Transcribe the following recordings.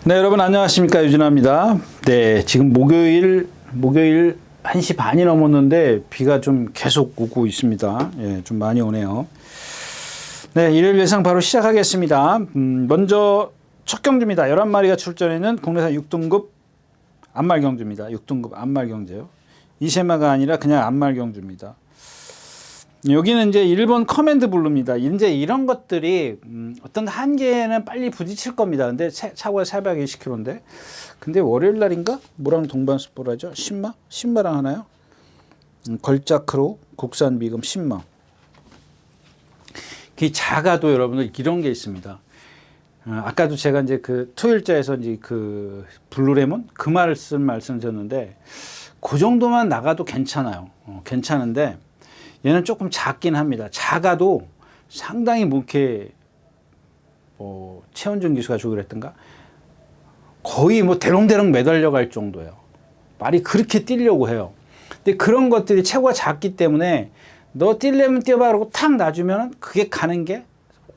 네, 여러분 안녕하십니까, 유진아입니다. 네, 지금 목요일 1시 반이 넘었는데 비가 좀 계속 오고 있습니다. 예, 좀 많이 오네요. 네, 일요일 예상 바로 시작하겠습니다. 먼저 첫 경주입니다. 11마리가 출전했는 국내산 6등급 암말 경주입니다. 6등급 암말 경주요. 이세마가 아니라 그냥 암말 경주입니다. 여기는 이제 일본 커맨드 블루입니다. 이제 이런 것들이 어떤 한계에는 빨리 부딪힐 겁니다. 근데 차고가 420km인데, 근데 월요일 날인가 뭐랑 동반 스포라죠? 신마랑 하나요? 걸자크로 국산 미금 신마. 그 작아도 여러분들 이런 게 있습니다. 아까도 제가 이제 그 토일자에서 이제 그 블루레몬 그 말씀을 드렸는데, 그 정도만 나가도 괜찮아요. 괜찮은데. 얘는 조금 작긴 합니다. 작아도 상당히 뭐 이렇게 최원준 기수가 주기로 했던가 거의 뭐 대롱대롱 매달려 갈 정도예요. 말이 그렇게 뛰려고 해요. 근데 그런 것들이 체구가 작기 때문에 너 뛰려면 뛰어봐 그러고 탁 놔주면 그게 가는 게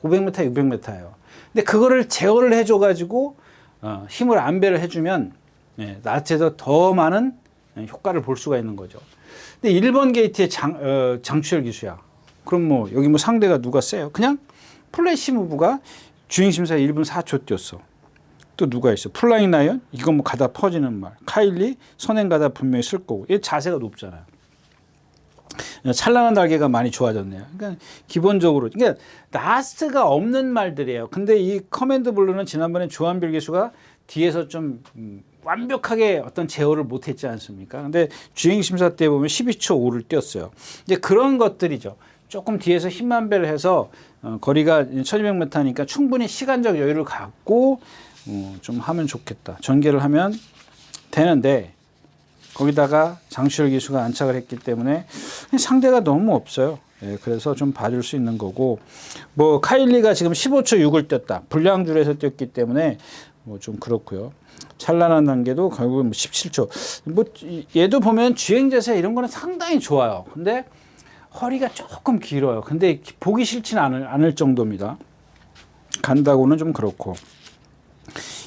500m, 600m예요. 근데 그거를 제어를 해줘 가지고 힘을 안배를 해주면 나한테서 더 많은 효과를 볼 수가 있는 거죠. 근데 1번 게이트의 장추열 기수야. 그럼 뭐 여기 뭐 상대가 누가 세요? 그냥 플래시 무브가 주행심사에 1분 4초 뛰었어. 또 누가 있어? 플라잉 라이언? 이거 뭐 가다 퍼지는 말. 카일리 선행 가다 분명히 쓸 거고. 얘 자세가 높잖아요. 찬란한 날개가 많이 좋아졌네요. 그러니까 기본적으로 그러니까 라스트가 없는 말들이에요. 근데 이 커맨드 블루는 지난번에 조한별 기수가 뒤에서 좀 완벽하게 어떤 제어를 못했지 않습니까? 근데 주행심사 때 보면 12초 5를 뛰었어요. 이제 그런 것들이죠. 조금 뒤에서 힘만 배를 해서 거리가 1200m니까 충분히 시간적 여유를 갖고 좀 하면 좋겠다. 전개를 하면 되는데 거기다가 장추열 기수가 안착을 했기 때문에 상대가 너무 없어요. 예, 그래서 좀 봐줄 수 있는 거고, 뭐 카일리가 지금 15초 6을 뛰었다. 불량줄에서 뛰었기 때문에 뭐 좀 그렇고요. 찬란한 단계도 결국은 17초. 뭐 얘도 보면 주행 자세 이런 거는 상당히 좋아요. 근데 허리가 조금 길어요. 근데 보기 싫지는 않을 정도입니다. 간다고는 좀 그렇고.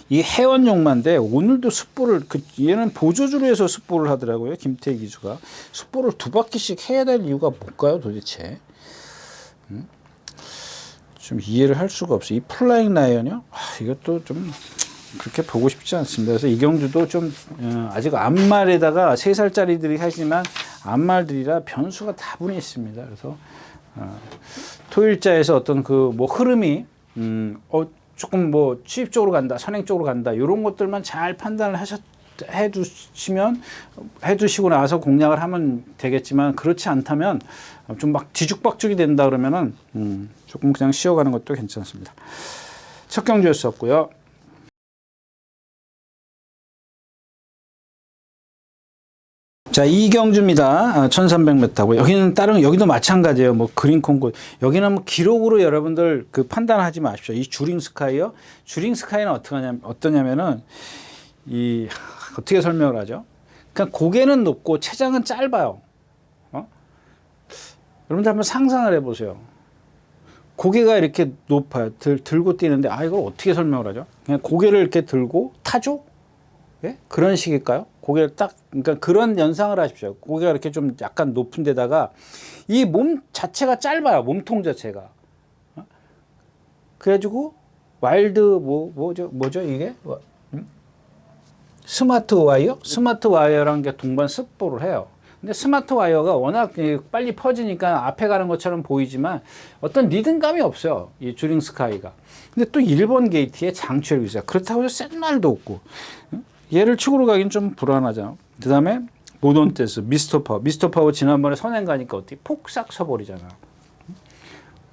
이 회원 용마인데 오늘도 습보를 얘는 보조주로 해서 습보를 하더라고요. 김태희 기수가 습보를 2바퀴씩 해야 될 이유가 뭘까요, 도대체? 좀 이해를 할 수가 없어요. 이 플라잉 라이언이요? 이것도 좀 그렇게 보고 싶지 않습니다. 그래서 이 경주도 좀 아직 암말에다가 3살짜리들이 하지만 암말들이라 변수가 다분히 있습니다. 그래서 토일자에서 어떤 그 뭐 흐름이 조금 뭐 취입 쪽으로 간다, 선행 쪽으로 간다, 이런 것들만 잘 판단을 해두시고 나서 공략을 하면 되겠지만, 그렇지 않다면 좀 막 뒤죽박죽이 된다 그러면은 조금 그냥 쉬어가는 것도 괜찮습니다. 첫 경주였었고요. 자, 이경주입니다. 1300m고, 여기는 여기도 마찬가지예요. 뭐, 그린 콩고. 여기는 뭐, 기록으로 여러분들 판단하지 마십시오. 이 주링 스카이요. 주링 스카이는 어떠냐면은, 어떻게 설명을 하죠? 그러니까 고개는 높고 체장은 짧아요. 여러분들 한번 상상을 해보세요. 고개가 이렇게 높아요. 들고 뛰는데, 이걸 어떻게 설명을 하죠? 그냥 고개를 이렇게 들고 타죠? 예? 그런 식일까요? 고개를 그러니까 그런 연상을 하십시오. 고개가 이렇게 좀 약간 높은 데다가 이 몸 자체가 짧아요. 몸통 자체가. 그래가지고 와일드 뭐죠 이게? 스마트 와이어? 스마트 와이어라는 게 동반 습보를 해요. 근데 스마트 와이어가 워낙 빨리 퍼지니까 앞에 가는 것처럼 보이지만 어떤 리듬감이 없어요. 이 주링 스카이가. 근데 또 1번 게이트에 장추열 기수야. 그렇다고 해서 센 말도 없고. 얘를 축으로 가긴 좀 불안하잖아. 그 다음에 모던 댄스, 미스터 파워 지난번에 선행 가니까 어떻게 폭삭 서버리잖아.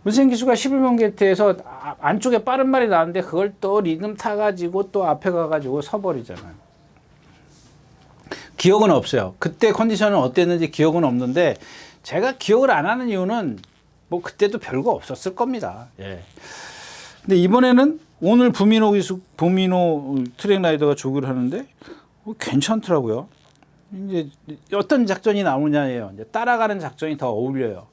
문세인 기수가 11번 게이트에서 안쪽에 빠른 말이 나왔는데 그걸 또 리듬 타가지고 또 앞에 가가지고 서버리잖아요. 기억은 없어요. 그때 컨디션은 어땠는지 기억은 없는데, 제가 기억을 안 하는 이유는 뭐 그때도 별거 없었을 겁니다. 예. 근데 이번에는 오늘 부미노 트랙 라이더가 조교를 하는데 괜찮더라고요. 이제 어떤 작전이 나오냐예요. 이제 따라가는 작전이 더 어울려요.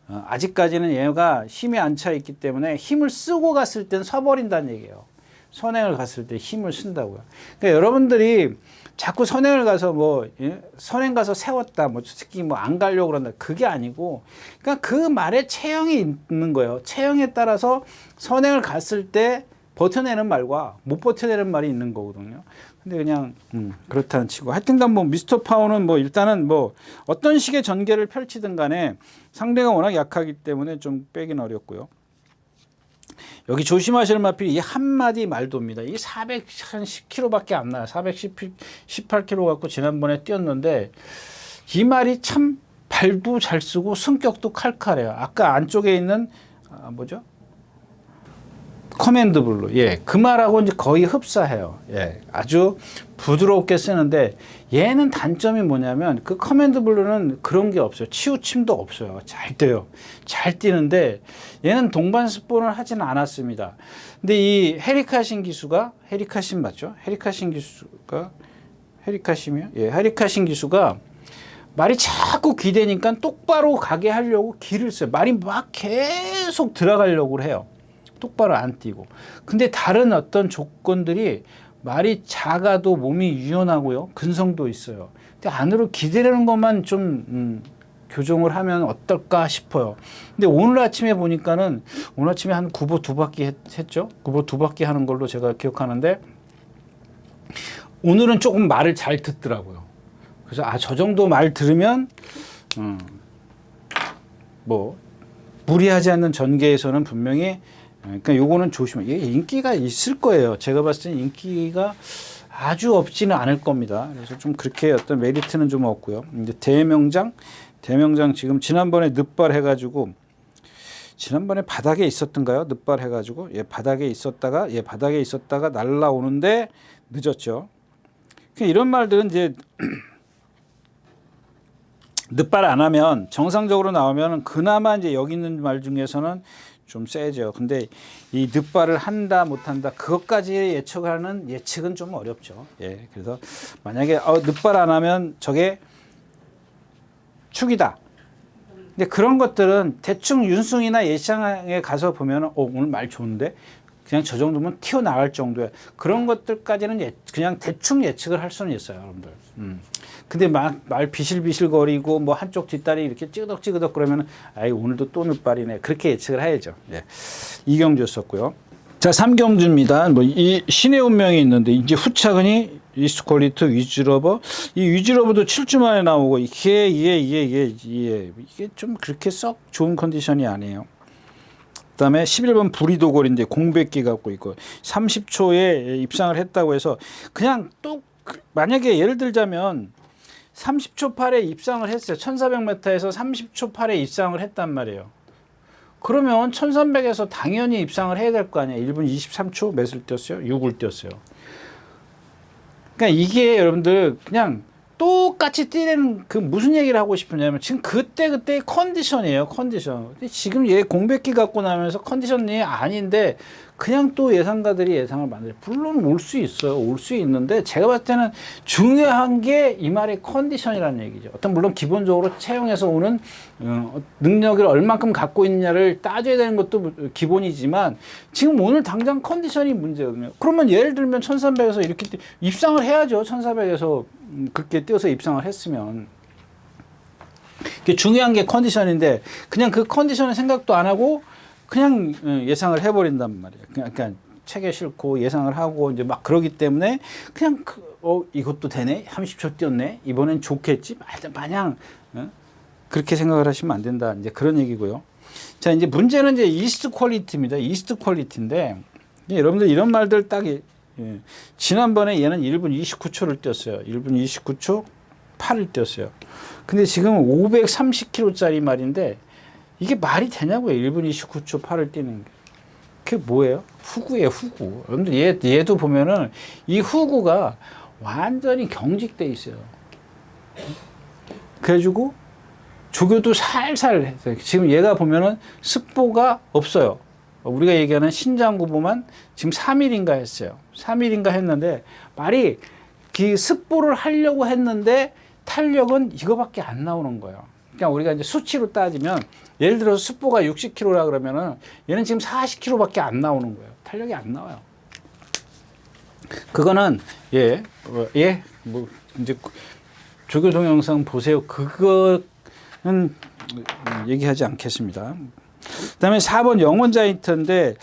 아직까지는 얘가 힘이 안 차 있기 때문에 힘을 쓰고 갔을 땐 서버린다는 얘기예요. 선행을 갔을 때 힘을 쓴다고요. 그러니까 여러분들이 자꾸 선행을 가서 뭐 선행 가서 세웠다 뭐 특히 뭐 안 가려고 그런다 그게 아니고 그러니까 그 말에 체형이 있는 거예요. 체형에 따라서 선행을 갔을 때 버텨내는 말과 못 버텨내는 말이 있는 거거든요. 근데 그냥 그렇다는 치고 하여튼간 뭐 미스터 파워는 뭐 일단은 뭐 어떤 식의 전개를 펼치든 간에 상대가 워낙 약하기 때문에 좀 빼긴 어렵고요. 여기 조심하실 마필이 이 한마디 말도입니다. 이 410kg밖에 안 나요. 418kg 갖고 지난번에 뛰었는데 이 말이 참 발도 잘 쓰고 성격도 칼칼해요. 아까 안쪽에 있는 뭐죠? 커맨드 블루. 예. 그 말하고 이제 거의 흡사해요. 예. 아주 부드럽게 쓰는데 얘는 단점이 뭐냐면 그 커맨드 블루는 그런 게 없어요. 치우침도 없어요. 잘 뛰어요. 잘 뛰는데 얘는 동반 스폰을 하지는 않았습니다. 근데 이 헤리카신 기수가 헤리카신 맞죠? 헤리카신 기수가 헤리카심이요? 예. 헤리카신 기수가 말이 자꾸 기대니까 똑바로 가게 하려고 기를 써요. 말이 막 계속 들어가려고 해요. 똑바로 안 뛰고. 근데 다른 어떤 조건들이 말이 작아도 몸이 유연하고요. 근성도 있어요. 근데 안으로 기대려는 것만 좀 교정을 하면 어떨까 싶어요. 근데 오늘 아침에 보니까는 오늘 아침에 한 9보 2바퀴 했죠. 9보 2바퀴 하는 걸로 제가 기억하는데 오늘은 조금 말을 잘 듣더라고요. 그래서 저 정도 말 들으면 뭐 무리하지 않는 전개에서는 분명히 그러니까 요거는 조심해. 이게 인기가 있을 거예요. 제가 봤을 때 인기가 아주 없지는 않을 겁니다. 그래서 좀 그렇게 어떤 메리트는 좀 없고요. 이제 대명장 지금 지난번에 늑발 해가지고 지난번에 바닥에 있었던가요? 늑발 해가지고 바닥에 있었다가 날라오는데 늦었죠. 이런 말들은 이제 늑발 안 하면 정상적으로 나오면 그나마 이제 여기 있는 말 중에서는 좀 세죠. 근데 이 늑발을 한다 못한다 그것까지 예측하는 예측은 좀 어렵죠. 예, 그래서 만약에 늑발 안 하면 저게 축이다. 근데 그런 것들은 대충 윤승이나 예시장에 가서 보면 오늘 말 좋은데 그냥 저 정도면 튀어나갈 정도야. 그런 것들까지는 그냥 대충 예측을 할 수는 있어요, 여러분들. 근데 말 비실비실거리고 뭐 한쪽 뒷다리 이렇게 찌그덕찌그덕 그러면 아이 오늘도 또 늑발이네. 그렇게 예측을 해야죠. 예. 이경주였었고요. 자, 3경주입니다. 뭐 이 신의 운명이 있는데 이제 후차근이 이스트 퀄리티 위즈러버 이 위즈러버도 7주 만에 나오고 이게 좀 그렇게 썩 좋은 컨디션이 아니에요. 그다음에 11번 부리도골인데 공백기 갖고 있고 30초에 입상을 했다고 해서 그냥 또 만약에 예를 들자면 30초 8에 입상을 했어요. 1400m에서 30초 8에 입상을 했단 말이에요. 그러면 1300에서 당연히 입상을 해야 될 거 아니에요. 1분 23초 몇을 뛰었어요? 6을 뛰었어요. 그러니까 이게 여러분들 그냥 똑같이 뛰는 그 무슨 얘기를 하고 싶으냐면 지금 그때의 컨디션이에요. 컨디션. 지금 얘 공백기 갖고 나면서 컨디션이 아닌데 그냥 또 예상가들이 예상을 만들어요. 물론 올 수 있어요. 올 수 있는데 제가 봤을 때는 중요한 게 이 말의 컨디션이라는 얘기죠. 어떤 물론 기본적으로 채용에서 오는 능력을 얼만큼 갖고 있느냐를 따져야 되는 것도 기본이지만 지금 오늘 당장 컨디션이 문제거든요. 그러면 예를 들면 1300에서 이렇게 입상을 해야죠. 1400에서 그렇게 뛰어서 입상을 했으면. 중요한 게 컨디션인데 그냥 그 컨디션을 생각도 안 하고 그냥 예상을 해버린단 말이에요. 그러니까 책에 싣고 예상을 하고 이제 막 그러기 때문에 그냥 이것도 되네? 30초 뛰었네? 이번엔 좋겠지? 마냥 그렇게 생각을 하시면 안 된다. 이제 그런 얘기고요. 자, 이제 문제는 이제 이스트 퀄리티입니다. 이스트 퀄리티인데 여러분들 이런 말들 딱 지난번에 얘는 1분 29초를 뛰었어요. 1분 29초 8을 뛰었어요. 근데 지금 530kg짜리 말인데 이게 말이 되냐고요. 1분 29초 8을 뛰는 게. 그게 뭐예요? 후구예요, 후구. 여러분들 얘도 보면은 이 후구가 완전히 경직돼 있어요. 그래가지고 조교도 살살 했어요. 지금 얘가 보면은 습보가 없어요. 우리가 얘기하는 신장구보만 지금 3일인가 했어요. 3일인가 했는데 말이 그 습보를 하려고 했는데 탄력은 이거밖에 안 나오는 거예요. 그러니까 우리가 이제 수치로 따지면 예를 들어서 습보가 60kg라 그러면은 얘는 지금 40kg밖에 안 나오는 거예요. 탄력이 안 나와요. 그거는 뭐 이제 조교 동영상 보세요. 그거는 얘기하지 않겠습니다. 그다음에 4번 영원자이터인데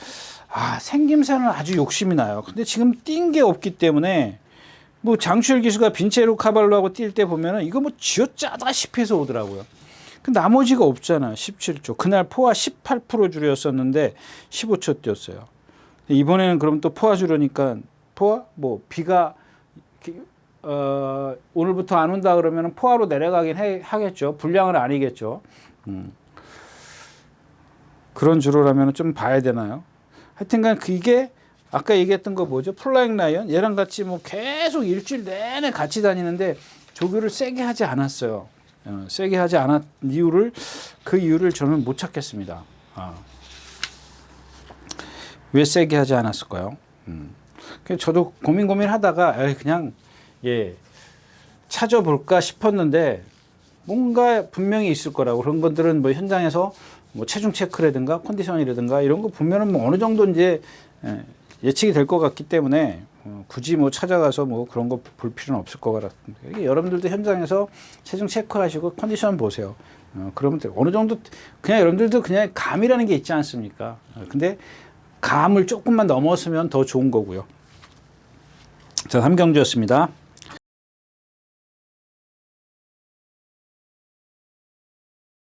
생김새는 아주 욕심이 나요. 근데 지금 뛴 게 없기 때문에 뭐 장추열 기수가 빈체로 카발로하고 뛸 때 보면은 이거 뭐 쥐어짜다시피 해서 오더라고요. 그 나머지가 없잖아요. 17초. 그날 포화 18% 줄이었었는데 15초 뛰었어요. 이번에는 그럼 또 포화 줄으니까 포화 뭐 비가 오늘부터 안 온다 그러면 포화로 내려가긴 하겠죠. 불량은 아니겠죠. 그런 주로라면 좀 봐야 되나요? 하여튼간 그게 아까 얘기했던 거 뭐죠? 플라잉 라이언 얘랑 같이 뭐 계속 일주일 내내 같이 다니는데 조교를 세게 하지 않았어요. 세게 하지 않았 그 이유를 저는 못 찾겠습니다. 왜 세게 하지 않았을까요? 그래서 저도 고민하다가 그냥 찾아볼까 싶었는데 뭔가 분명히 있을 거라고. 그런 것들은 뭐 현장에서 뭐 체중 체크라든가 컨디션이라든가 이런 거 보면은 뭐 어느 정도 이제 예측이 될 것 같기 때문에 굳이 뭐 찾아가서 뭐 그런 거 볼 필요는 없을 것 같은데 여러분들도 현장에서 체중 체크하시고 컨디션 보세요. 그러면 어느 정도 그냥 여러분들도 그냥 감이라는 게 있지 않습니까? 근데 감을 조금만 넘었으면 더 좋은 거고요. 자, 3경주였습니다.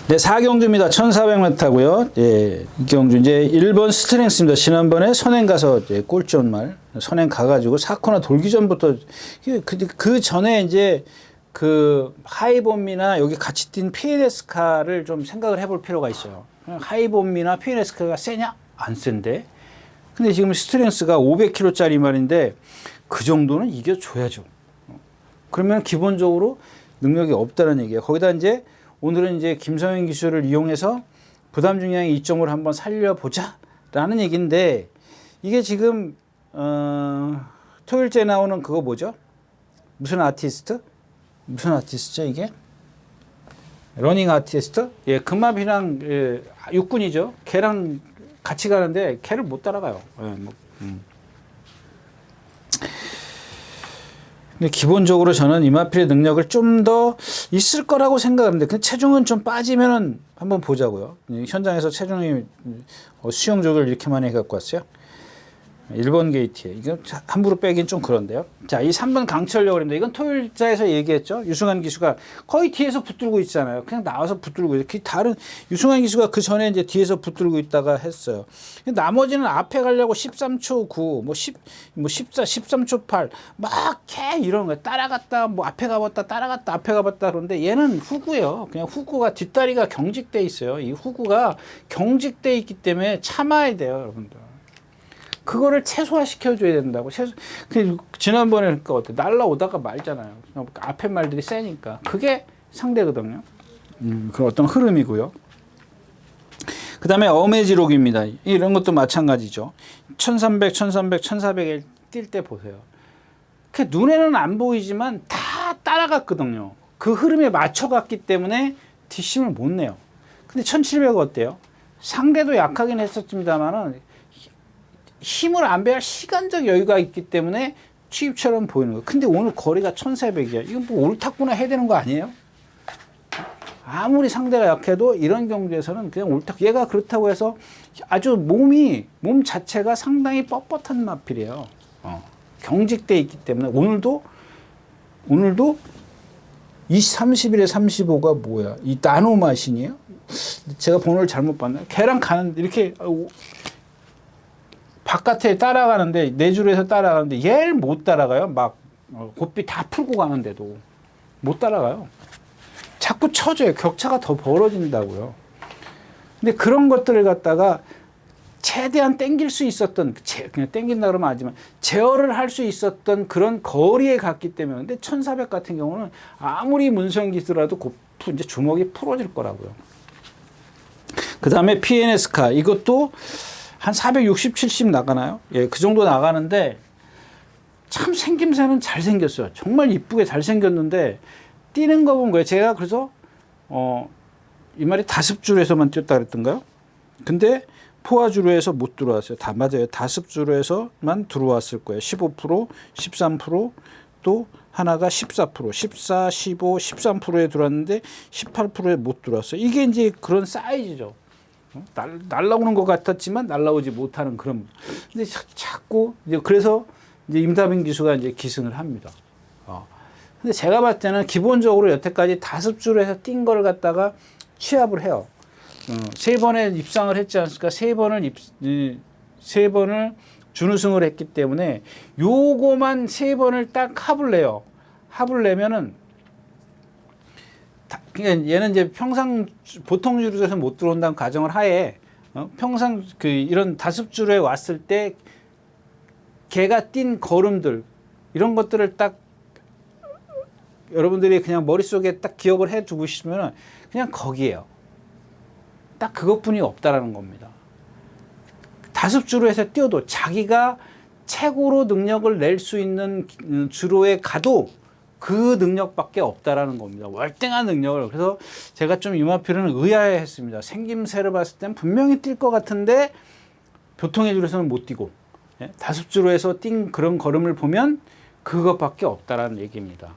네, 4경주입니다. 1400m고요. 이 경주 이제 1번 스트렝스입니다. 지난번에 선행 가서 꼴찌 말 선행 가가지고 4코너 돌기 전부터 그 전에 이제 그 하이본미나 여기 같이 뛴 PNS카를 좀 생각을 해볼 필요가 있어요. 하이본미나 PNS카가 세냐? 안 센데. 근데 지금 스트렝스가 500kg짜리 말인데 그 정도는 이겨줘야죠. 그러면 기본적으로 능력이 없다는 얘기예요. 거기다 이제 오늘은 이제 김성현 기술을 이용해서 부담 중량의 이점을 한번 살려보자 라는 얘기인데 이게 지금 토요일째 나오는 그거 뭐죠? 무슨 아티스트죠 이게? 러닝 아티스트? 금합이랑 육군이죠. 걔랑 같이 가는데 걔를 못 따라가요. 근데 기본적으로 저는 이마필의 능력을 좀 더 있을 거라고 생각합니다. 근데 체중은 좀 빠지면은 한번 보자고요. 현장에서 체중이 수영족을 이렇게 많이 갖고 왔어요. 1번 게이트에 이거 함부로 빼긴 좀 그런데요. 자, 이 3번 강철력 그랬는데 이건 토요일자에서 얘기했죠. 유승환 기수가 거의 뒤에서 붙들고 있잖아요. 그냥 나와서 붙들고 있어요. 다른 유승환 기수가 그 전에 이제 뒤에서 붙들고 있다가 했어요. 나머지는 앞에 가려고 13초 9, 뭐 14, 13초 8, 막 이런 거 따라갔다, 뭐 앞에 가봤다, 따라갔다, 앞에 가봤다 그런데 얘는 후구예요. 그냥 후구가 뒷다리가 경직돼 있어요. 이 후구가 경직돼 있기 때문에 참아야 돼요, 여러분들. 그거를 최소화시켜줘야 된다고. 지난번에 그러니까 어때? 날라오다가 말잖아요. 앞에 말들이 세니까. 그게 상대거든요. 그 어떤 흐름이고요. 그 다음에 어메지록입니다. 이런 것도 마찬가지죠. 1300, 1400에 뛸 때 보세요. 그 눈에는 안 보이지만 다 따라갔거든요. 그 흐름에 맞춰갔기 때문에 뒷심을 못 내요. 근데 1700 어때요? 상대도 약하긴 했었습니다만은 힘을 안 배할 시간적 여유가 있기 때문에 취입처럼 보이는 거예요. 근데 오늘 거리가 1400이야. 이건 뭐 옳다구나 해야 되는 거 아니에요? 아무리 상대가 약해도 이런 경주에서는 그냥 옳다. 얘가 그렇다고 해서 아주 몸 자체가 상당히 뻣뻣한 마필이에요. 경직돼 있기 때문에 오늘도 30일에 35가 뭐야? 이 나노마신이에요? 제가 번호를 잘못 봤나요? 걔랑 가는데 이렇게 바깥에 따라가는데 내줄에서 따라가는데 얘를 못 따라가요. 막 고삐 다 풀고 가는데도 못 따라가요. 자꾸 쳐줘요. 격차가 더 벌어진다고요. 근데 그런 것들을 갖다가 최대한 땡길 수 있었던 그냥 땡긴다 그러면 아니지만 제어를 할 수 있었던 그런 거리에 갔기 때문에 근데 1400 같은 경우는 아무리 문성기더라도 이제 주먹이 풀어질 거라고요. 그 다음에 PNS카 이것도 한 460, 70 나가나요? 그 정도 나가는데 참 생김새는 잘생겼어요. 정말 이쁘게 잘생겼는데 뛰는 거 본 거예요. 제가 그래서 이 말이 5줄에서만 뛰었다 그랬던가요? 근데 포화주로에서 못 들어왔어요. 다 맞아요. 다습주로에서만 들어왔을 거예요. 15%, 13%, 또 하나가 14%, 14, 15, 13%에 들어왔는데 18%에 못 들어왔어요. 이게 이제 그런 사이즈죠. 날라오는 것 같았지만 날라오지 못하는 그런. 근데 자꾸 이제 그래서 이제 임다빈 기수가 이제 기승을 합니다. 근데 제가 봤을 때는 기본적으로 여태까지 다습주로 해서 뛴 걸 갖다가 취합을 해요. 세 번에 입상을 했지 않습니까? 세 번을 준우승을 했기 때문에 요거만 세 번을 딱 합을 내요. 합을 내면은 그러니까 얘는 이제 평상 보통 주로에서 못 들어온다는 가정을 하에 평상 그 이런 다습주로에 왔을 때 걔가 뛴 걸음들 이런 것들을 딱 여러분들이 그냥 머릿속에 딱 기억을 해 두고 싶으면 그냥 거기에요. 딱 그것뿐이 없다라는 겁니다. 다습주로 해서 뛰어도 자기가 최고로 능력을 낼 수 있는 주로에 가도 그 능력밖에 없다라는 겁니다. 월등한 능력을. 그래서 제가 좀 이마필은 의아해했습니다. 생김새를 봤을 땐 분명히 뛸 것 같은데 보통의 주로에서는 못 뛰고 다습주로에서 뛴 그런 걸음을 보면 그것밖에 없다라는 얘기입니다.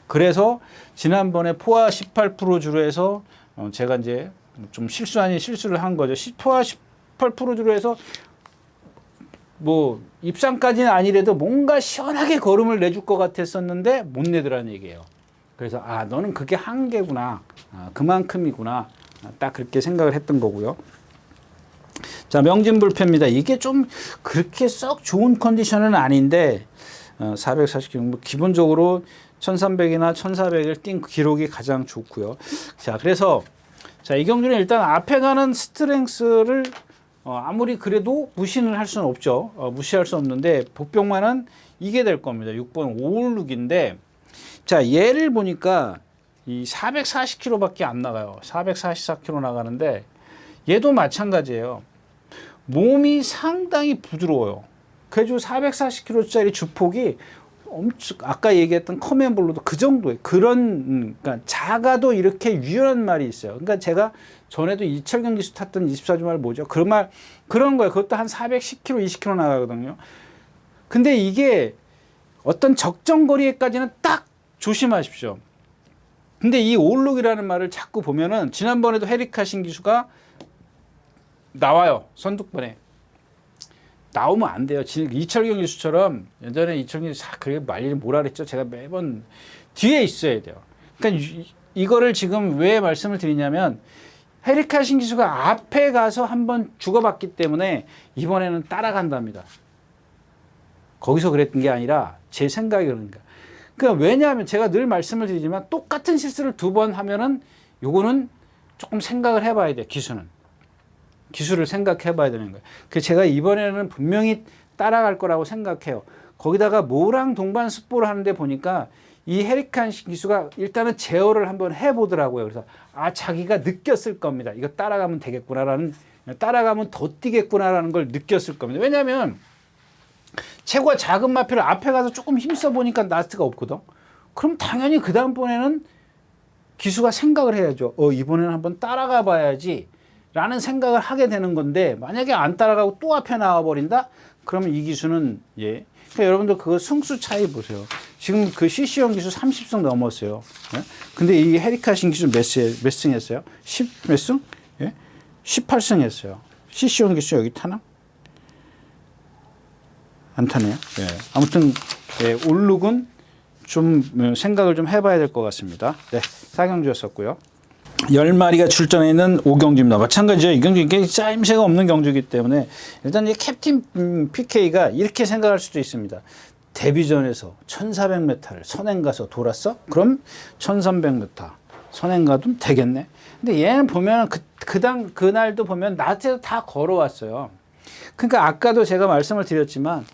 그래서 지난번에 포화 18% 주로에서 제가 이제 좀 실수 아닌 실수를 한 거죠. 포화 18% 주로에서 뭐 입상까지는 아니래도 뭔가 시원하게 걸음을 내줄 것 같았었는데 못 내더라는 얘기예요. 그래서 너는 그게 한계구나. 그만큼이구나. 딱 그렇게 생각을 했던 거고요. 자, 명진불패입니다. 이게 좀 그렇게 썩 좋은 컨디션은 아닌데 440km 뭐 기본적으로 1300이나 1400을 뛴 기록이 가장 좋고요. 자, 그래서 이 경주는 일단 앞에 가는 스트렝스를 아무리 그래도 무시는 할 수는 없죠. 무시할 수 없는데 복병만은 이게 될 겁니다. 6번 오울룩인데 자, 얘를 보니까 이 440km밖에 안 나가요. 444km 나가는데 얘도 마찬가지예요. 몸이 상당히 부드러워요. 그래도 440km짜리 주폭이 엄청 아까 얘기했던 커맨블루도 그 정도의 그런 그러니까 작아도 이렇게 유연한 말이 있어요. 그러니까 제가 전에도 이철경 기수 탔던 24주 말 뭐죠? 그런 거예요. 그것도 한 410km, 20km 나가거든요. 근데 이게 어떤 적정 거리에까지는 딱 조심하십시오. 근데 이 올룩이라는 말을 자꾸 보면은 지난번에도 헤리카신 기수가 나와요. 선두번에. 나오면 안 돼요. 이철경 기수처럼 예전에 이철경 기수 그게 말일이 뭐라 그랬죠? 제가 매번 뒤에 있어야 돼요. 그러니까 이거를 지금 왜 말씀을 드리냐면 헤리카신 기수가 앞에 가서 한번 죽어봤기 때문에 이번에는 따라간답니다. 거기서 그랬던 게 아니라 제 생각이 그러니까. 그러니까 왜냐하면 제가 늘 말씀을 드리지만 똑같은 실수를 두 번 하면은 요거는 조금 생각을 해봐야 돼요. 기술을 생각해 봐야 되는 거예요. 그래서 제가 이번에는 분명히 따라갈 거라고 생각해요. 거기다가 모랑 동반 습보를 하는데 보니까 이 헤리카신 기수가 일단은 제어를 한번 해보더라고요. 그래서 자기가 느꼈을 겁니다. 이거 따라가면 되겠구나라는, 따라가면 더 뛰겠구나라는 걸 느꼈을 겁니다. 왜냐하면 최고가 작은 마표를 앞에 가서 조금 힘써 보니까 라스트가 없거든. 그럼 당연히 그 다음번에는 기수가 생각을 해야죠. 이번에는 한번 따라가 봐야지 라는 생각을 하게 되는 건데 만약에 안 따라가고 또 앞에 나와버린다? 그러면 이 기수는 그러니까 여러분들 그거 승수 차이 보세요. 지금 그 CC형 기수 30승 넘었어요. 근데 이 헤리카신 기수 몇 승 했어요? 10 몇 승? 18승 했어요. CC형 기수 여기 타나? 안 타네요. 아무튼 올룩은 좀 생각을 좀 해봐야 될 것 같습니다. 사경주였었고요. 10마리가 출전해 있는 5경주입니다. 마찬가지죠. 이 경주 이게 짜임새가 없는 경주이기 때문에 일단 이 캡틴 PK가 이렇게 생각할 수도 있습니다. 데뷔전에서 1400m를 선행 가서 돌았어? 그럼 1300m 선행 가도 되겠네. 근데 얘는 보면 그날도 보면 낮에도 다 걸어왔어요. 그러니까 아까도 제가 말씀을 드렸지만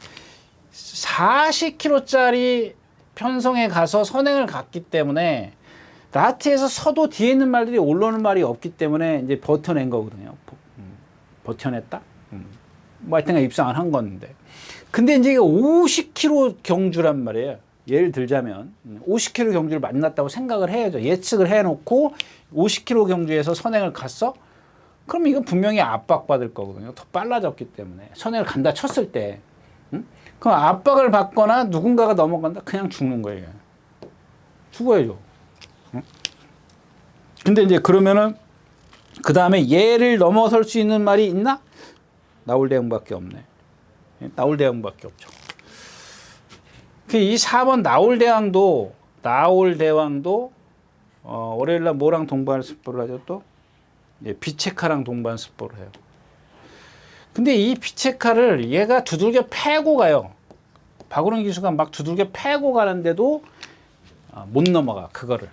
40km짜리 편성에 가서 선행을 갔기 때문에 라트에서 서도 뒤에 있는 말들이 올라오는 말이 없기 때문에 이제 버텨낸 거거든요. 버텨냈다? 뭐 하여튼 입상을 한 건데. 근데 이제 50km 경주란 말이에요. 예를 들자면 50km 경주를 만났다고 생각을 해야죠. 예측을 해놓고 50km 경주에서 선행을 갔어? 그럼 이건 분명히 압박받을 거거든요. 더 빨라졌기 때문에. 선행을 간다 쳤을 때. 응? 그럼 압박을 받거나 누군가가 넘어간다? 그냥 죽는 거예요. 죽어야죠. 응? 근데 이제 그러면은 그 다음에 얘를 넘어설 수 있는 말이 있나? 나올 대응밖에 없네. 나올 대응밖에 없죠. 이 4번 나올 대왕도 월요일날 뭐랑 동반습보를 하죠 또? 예, 비체카랑 동반습보를 해요. 근데 이 비체카를 얘가 두들겨 패고 가요. 박우릉 기수가 막 두들겨 패고 가는데도 못 넘어가 그거를.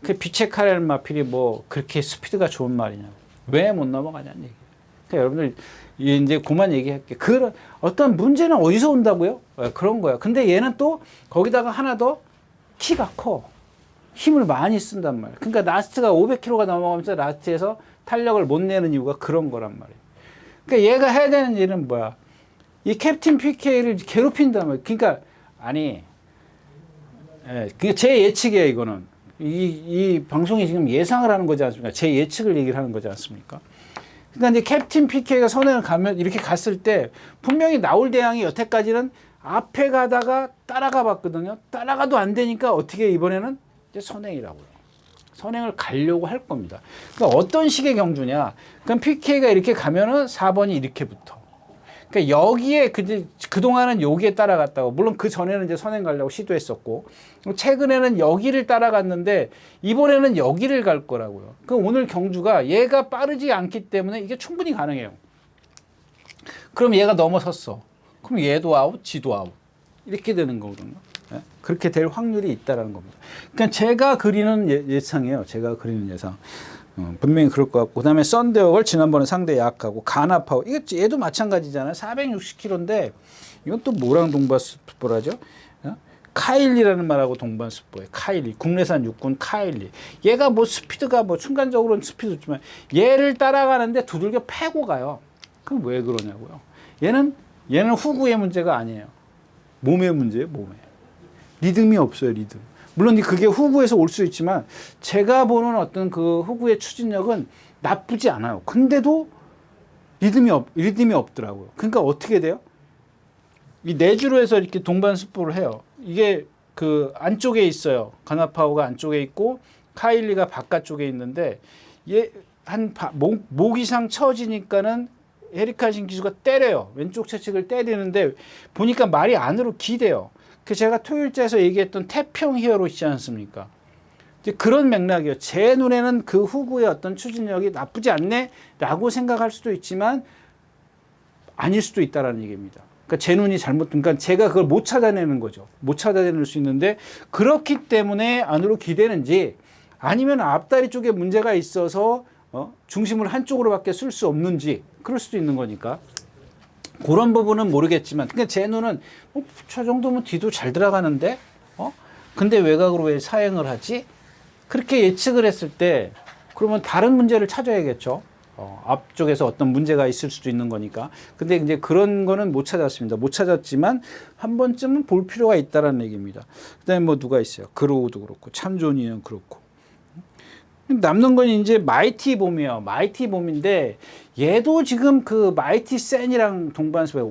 그 비체카라는 마필이 뭐 그렇게 스피드가 좋은 말이냐? 왜 못 넘어가냐는 얘기. 그러니까 여러분들 이제 그만 얘기할게. 그런 어떤 문제는 어디서 온다고요? 그런 거야. 근데 얘는 또 거기다가 하나 더 키가 커. 힘을 많이 쓴단 말이야. 그러니까 라스트가 500km가 넘어가면서 라스트에서 탄력을 못 내는 이유가 그런 거란 말이야. 그러니까 얘가 해야 되는 일은 뭐야? 이 캡틴 PK를 괴롭힌단 말이야. 그러니까 아니, 제 예측이에요. 이거는 이 방송이 지금 예상을 하는 거지 않습니까? 제 예측을 얘기를 하는 거지 않습니까? 그러니까 이제 캡틴 PK가 선행을 가면 이렇게 갔을 때 분명히 나올 대항이 여태까지는 앞에 가다가 따라가 봤거든요. 따라가도 안 되니까 어떻게 이번에는 이제 선행이라고요. 선행을 가려고 할 겁니다. 그러니까 어떤 식의 경주냐? 그럼 PK가 이렇게 가면은 4번이 이렇게 붙어. 그러니까 여기에 그동안은 여기에 따라갔다고. 물론 그 전에는 이제 선행 가려고 시도했었고, 최근에는 여기를 따라갔는데, 이번에는 여기를 갈 거라고요. 그럼 오늘 경주가 얘가 빠르지 않기 때문에 이게 충분히 가능해요. 그럼 얘가 넘어섰어. 그럼 얘도 아웃, 지도 아웃. 이렇게 되는 거거든요. 그렇게 될 확률이 있다는 겁니다. 그러니까 제가 그리는 예상이에요. 제가 그리는 예상. 분명히 그럴 것 같고, 그 다음에 썬데어걸 지난번에 상대 약하고 가나파워 이거 얘도 마찬가지잖아요. 460km인데 이건 또 뭐랑 동반습보라죠? 카일리라는 말하고 동반습보예요. 카일리 국내산 육군 카일리. 얘가 뭐 스피드가 뭐 순간적으로는 스피드 좋지만 얘를 따라가는데 두들겨 패고 가요. 그럼 왜 그러냐고요? 얘는 후구의 문제가 아니에요. 몸의 문제예요. 몸에 리듬이 없어요. 리듬. 물론 그게 후구에서 올 수 있지만 제가 보는 어떤 그 후구의 추진력은 나쁘지 않아요. 근데도 리듬이 없더라고요. 그러니까 어떻게 돼요? 이 내주로 해서 이렇게 동반습보를 해요. 이게 그 안쪽에 있어요. 가나파워가 안쪽에 있고 카일리가 바깥쪽에 있는데 얘 목 이상 처지니까는 헤리카신 기수가 때려요. 왼쪽 채찍을 때리는데 보니까 말이 안으로 기대요. 그 제가 토요일자에서 얘기했던 태평 히어로 있지 않습니까? 이제 그런 맥락이에요. 제 눈에는 그 후구의 어떤 추진력이 나쁘지 않네 라고 생각할 수도 있지만 아닐 수도 있다는 얘기입니다. 그러니까 제 눈이 그러니까 제가 그걸 못 찾아내는 거죠. 못 찾아낼 수 있는데 그렇기 때문에 안으로 기대는지 아니면 앞다리 쪽에 문제가 있어서 중심을 한쪽으로밖에 쓸 수 없는지 그럴 수도 있는 거니까. 그런 부분은 모르겠지만, 그러니까 제 눈은 저 정도면 뒤도 잘 들어가는데, 근데 외곽으로 왜 사행을 하지? 그렇게 예측을 했을 때, 그러면 다른 문제를 찾아야겠죠. 앞쪽에서 어떤 문제가 있을 수도 있는 거니까. 근데 이제 그런 거는 못 찾았습니다. 못 찾았지만 한 번쯤은 볼 필요가 있다는 얘기입니다. 그다음에 뭐 누가 있어요? 그로우도 그렇고, 참존이는 그렇고. 남는 건 이제 마이티 봄이에요. 마이티 봄인데 얘도 지금 그 마이티 센이랑 동반습보예요.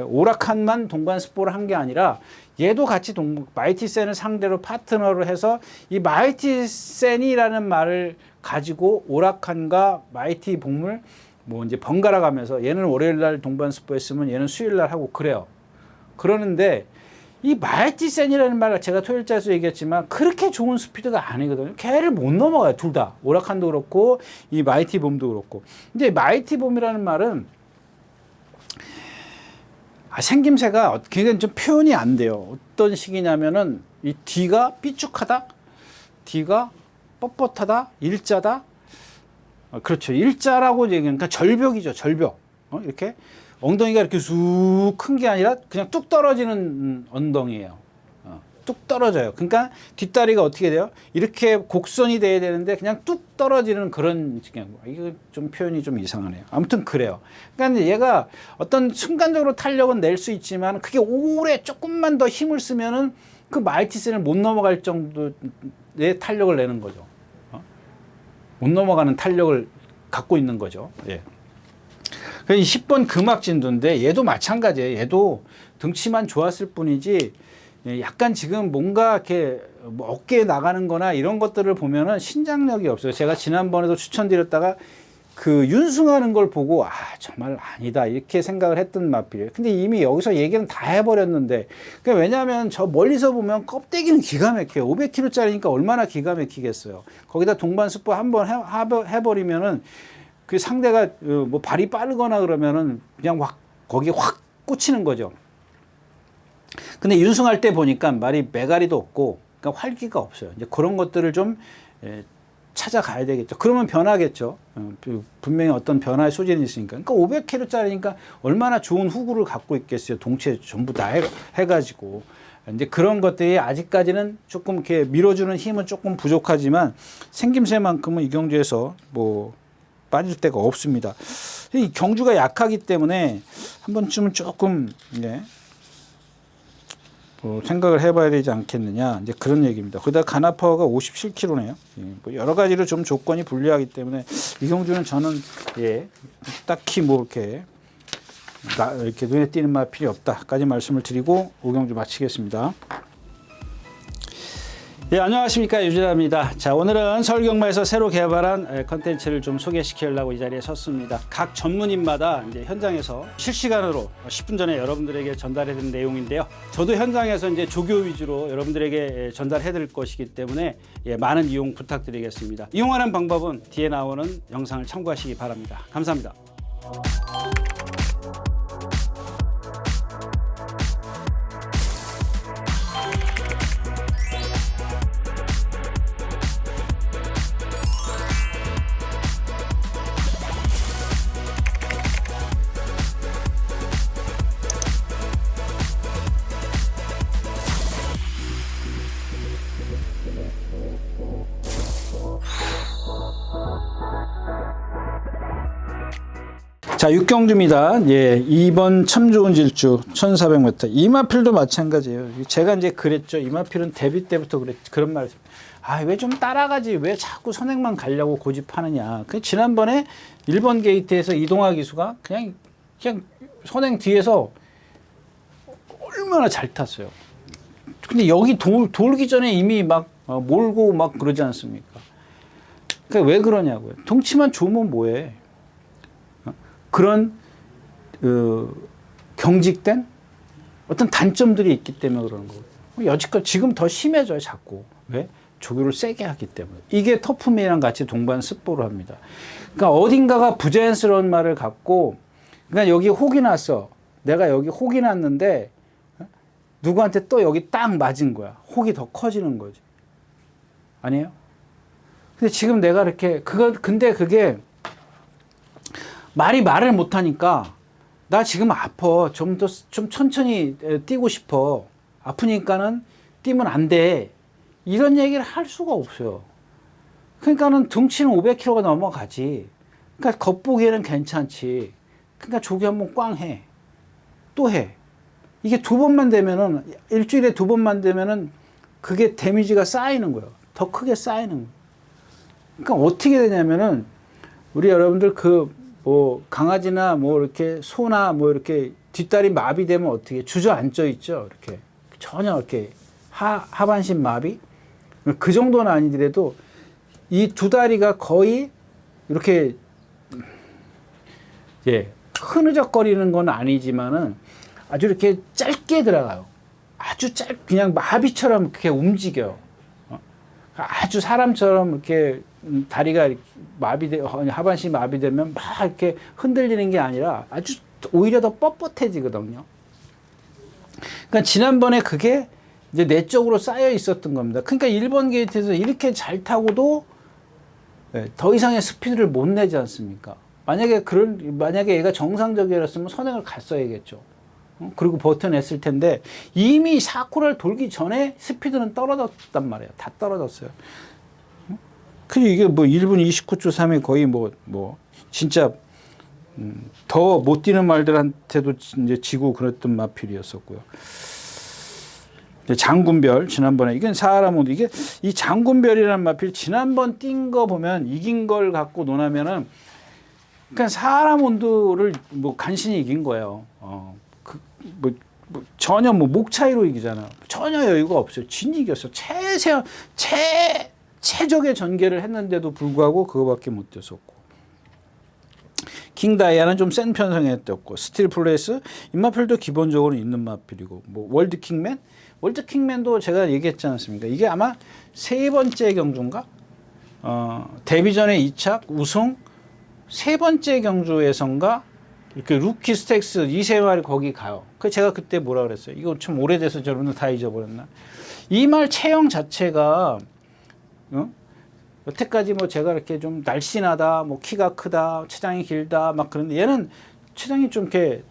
오락한만 동반습보를 한 게 아니라 얘도 같이 마이티 센을 상대로 파트너를 해서 이 마이티 센이라는 말을 가지고 오락한과 마이티 봄을 뭐 이제 번갈아 가면서 얘는 월요일 날 동반습보했으면 얘는 수요일 날 하고 그래요. 그러는데 이 마이티 센이라는 말을 제가 토요일자에서 얘기했지만 그렇게 좋은 스피드가 아니거든요. 걔를 못 넘어가요. 둘 다. 오락한도 그렇고 이 마이티 봄도 그렇고. 근데 마이티 봄이라는 말은 생김새가 굉장히 좀 표현이 안 돼요. 어떤 식이냐면은 이 뒤가 삐쭉하다, 뒤가 뻣뻣하다, 일자다. 그렇죠. 일자라고 얘기하니까 절벽이죠. 절벽. 이렇게. 엉덩이가 이렇게 쑥 큰 게 아니라 그냥 뚝 떨어지는 엉덩이에요. 뚝 떨어져요. 그러니까 뒷다리가 어떻게 돼요? 이렇게 곡선이 돼야 되는데 그냥 뚝 떨어지는 그런 이거 좀 표현이 좀 이상하네요. 아무튼 그래요. 그러니까 얘가 어떤 순간적으로 탄력은 낼 수 있지만 그게 오래 조금만 더 힘을 쓰면은 그 마이티센을 못 넘어갈 정도의 탄력을 내는 거죠. 못 넘어가는 탄력을 갖고 있는 거죠. 예. 10번 금악진도인데 얘도 마찬가지예요. 얘도 등치만 좋았을 뿐이지 약간 지금 뭔가 이렇게 뭐 어깨에 나가는 거나 이런 것들을 보면은 신장력이 없어요. 제가 지난번에도 추천드렸다가 그 윤승하는 걸 보고 정말 아니다 이렇게 생각을 했던 마필이에요. 근데 이미 여기서 얘기는 다 해버렸는데 왜냐하면 저 멀리서 보면 껍데기는 기가 막혀요. 500kg짜리니까 얼마나 기가 막히겠어요. 거기다 동반 습부 한번 해버리면은 그 상대가 뭐 발이 빠르거나 그러면은 그냥 거기에 확 꽂히는 거죠. 근데 윤승할 때 보니까 말이 매가리도 없고 그러니까 활기가 없어요. 이제 그런 것들을 좀 찾아가야 되겠죠. 그러면 변하겠죠. 분명히 어떤 변화의 소진이 있으니까. 그러니까 500kg짜리니까 얼마나 좋은 후구를 갖고 있겠어요. 동체 전부 다 해가지고. 이제 그런 것들이 아직까지는 조금 이렇게 밀어주는 힘은 조금 부족하지만 생김새만큼은 이경주에서 뭐 빠질 데가 없습니다. 이 경주가 약하기 때문에 한 번쯤은 조금 뭐 생각을 해봐야 되지 않겠느냐 이제 그런 얘기입니다. 거기다 가나파워가 57kg네요. 뭐 여러 가지로 좀 조건이 불리하기 때문에 이경주는 저는 딱히 뭐 이렇게 눈에 띄는 말 필요 없다까지 말씀을 드리고 오경주 마치겠습니다. 안녕하십니까, 유진아입니다. 자, 오늘은 서울경마에서 새로 개발한 컨텐츠를 좀 소개시키려고 이 자리에 섰습니다. 각 전문인마다 이제 현장에서 실시간으로 10분 전에 여러분들에게 전달해드린 내용인데요. 저도 현장에서 이제 조교 위주로 여러분들에게 전달해드릴 것이기 때문에 많은 이용 부탁드리겠습니다. 이용하는 방법은 뒤에 나오는 영상을 참고하시기 바랍니다. 감사합니다. 자, 육경주입니다. 2번 참 좋은 질주 1400m. 이마필도 마찬가지예요. 제가 이제 그랬죠. 이마필은 데뷔 때부터 그런 말. 왜 좀 따라가지? 왜 자꾸 선행만 가려고 고집하느냐? 지난번에 1번 게이트에서 이동하 기수가 그냥 선행 뒤에서 얼마나 잘 탔어요. 근데 여기 돌기 전에 이미 막 몰고 막 그러지 않습니까? 그러니까 왜 그러냐고요. 덩치만 좋으면 뭐해? 그런 경직된 어떤 단점들이 있기 때문에 그러는 거고 여지껏 지금 더 심해져요. 자꾸 왜? 조교를 세게 하기 때문에. 이게 터프맨이랑 같이 동반 습보를 합니다. 그러니까 어딘가가 부자연스러운 말을 갖고 그러니까 여기 혹이 났어. 내가 여기 혹이 났는데 누구한테 또 여기 딱 맞은 거야. 혹이 더 커지는 거지. 아니에요? 근데 지금 내가 이렇게 근데 그게 말을 못하니까 나 지금 아파. 좀 천천히 뛰고 싶어. 아프니까는 뛰면 안 돼. 이런 얘기를 할 수가 없어요. 그러니까는 등치는 500kg가 넘어가지. 그러니까 겉보기에는 괜찮지. 그러니까 조기 한번 꽝 해. 또 해. 이게 2번만 되면은 일주일에 2번만 되면은 그게 데미지가 쌓이는 거예요. 더 크게 쌓이는 거예요. 그러니까 어떻게 되냐면은 우리 여러분들 뭐 강아지나 뭐 이렇게 소나 뭐 이렇게 뒷다리 마비되면 어떻게 주저앉아 있죠. 이렇게 전혀 이렇게 하반신 마비 그 정도는 아니더라도 이 두 다리가 거의 이렇게 흐느적거리는 건 아니지만은 아주 이렇게 짧게 들어가요. 아주 그냥 마비처럼 그렇게 움직여요. 아주 사람처럼 이렇게 다리가 하반신 마비되면 막 이렇게 흔들리는 게 아니라 아주 오히려 더 뻣뻣해지거든요. 그러니까 지난번에 그게 이제 내적으로 쌓여 있었던 겁니다. 그러니까 1번 게이트에서 이렇게 잘 타고도 더 이상의 스피드를 못 내지 않습니까? 만약에 얘가 정상적이었으면 선행을 갔어야겠죠. 그리고 버텨냈을 텐데 이미 4코를 돌기 전에 스피드는 떨어졌단 말이에요. 다 떨어졌어요. 이게 뭐 1분 29초 3이 거의 뭐 진짜 더 못 뛰는 말들한테도 이제 지고 그랬던 마필이었었고요. 장군별 지난번에 이건 사하라몬드 이게 이 장군별이라는 마필 지난번 띈 거 보면 이긴 걸 갖고 논하면은 그러니까 사하라몬드를 뭐 간신히 이긴 거예요. 뭐 전혀 뭐 목 차이로 이기잖아. 전혀 여유가 없어요. 진 이겼어. 최적의 전개를 했는데도 불구하고 그거밖에 못 뛰었었고. 킹 다이아는 좀 센 편성에 떴고 스틸 플레이스 인마필도 기본적으로 있는 마필이고 뭐 월드 킹맨도 제가 얘기했지 않습니까? 이게 아마 세 번째 경주인가? 데뷔 전에 2착 우승 세 번째 경주에선가 이렇게 루키 스택스 2세마리 거기 가요. 그 제가 그때 뭐라 그랬어요? 이거 좀 오래돼서 저는 다 잊어버렸나? 이 말 체형 자체가 여태까지 뭐 제가 이렇게 좀 날씬하다, 뭐 키가 크다, 체장이 길다 막 그런데 얘는 체장이 좀 이렇게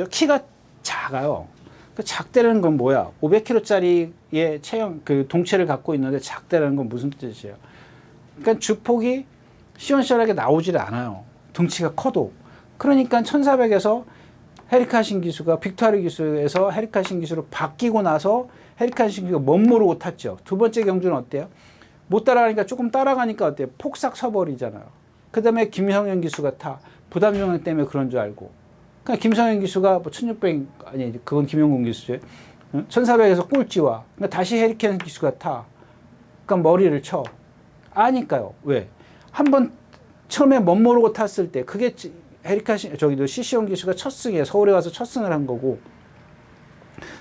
키가 작아요. 그 작대라는 건 뭐야? 500kg짜리의 체형 그 동체를 갖고 있는데 작대라는 건 무슨 뜻이에요? 그러니까 주폭이 시원시원하게 나오질 않아요. 덩치가 커도. 그러니까 1400에서 헤리카신 기수가 빅토르 기수에서 헤리카신 기수로 바뀌고 나서 헤리카신 기수가 멋모르고 탔죠. 두 번째 경주는 어때요? 못 따라가니까 조금 따라가니까 어때요? 폭삭 서버리잖아요. 그 다음에 김성현 기수가 타. 부담 영향 때문에 그런 줄 알고. 그러니까 김성현 기수가 뭐 1600, 아니, 그건 김용곤 기수죠. 1400에서 꼴찌와. 그러니까 다시 헤리케인 기수가 타. 그러니까 머리를 쳐. 아니까요. 왜? 한번 처음에 멋모르고 탔을 때, 그게 시시온 기수가 첫 승이에요. 서울에 와서 첫 승을 한 거고.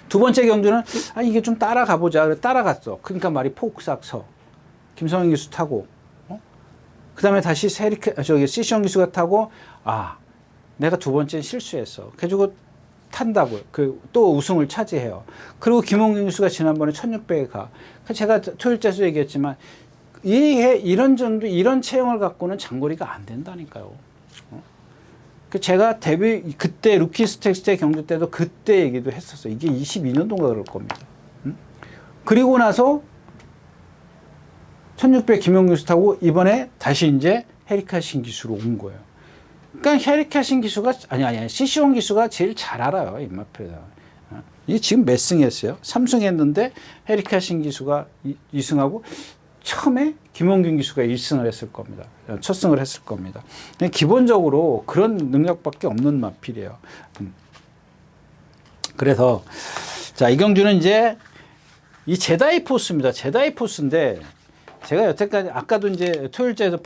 두 번째 경주는, 이게 좀 따라가보자. 그래, 따라갔어. 그러니까 말이 폭삭 서. 김성현 기수 타고. 그 다음에 다시 시시온 기수가 타고, 내가 두 번째는 실수했어. 그래가지고 탄다고요. 또 우승을 차지해요. 그리고 김홍균 기수가 지난번에 1600에 가. 제가 토요일째도 얘기했지만, 이런 체형을 갖고는 장거리가 안 된다니까요. 제가 그때 루키 스택스 때 경주 때도 그때 얘기도 했었어요. 이게 22년도인가 그럴 겁니다. 그리고 나서 1600 김용균 기수 타고 이번에 다시 이제 헤리카신 기수로 온 거예요. 그러니까 헤리카신 기수가 시시온 기수가 제일 잘 알아요. 임마표에다. 이게 지금 몇 승 했어요? 3승 했는데 헤리카신 기수가 2승하고 처음에 김홍균 기수가 1승을 했을 겁니다. 첫 승을 했을 겁니다. 기본적으로 그런 능력밖에 없는 마필이에요. 그래서 자, 이 경주는 이제 이 제다이 포스입니다. 제다이 포스인데 제가 여태까지 아까도 이제 토요일째에서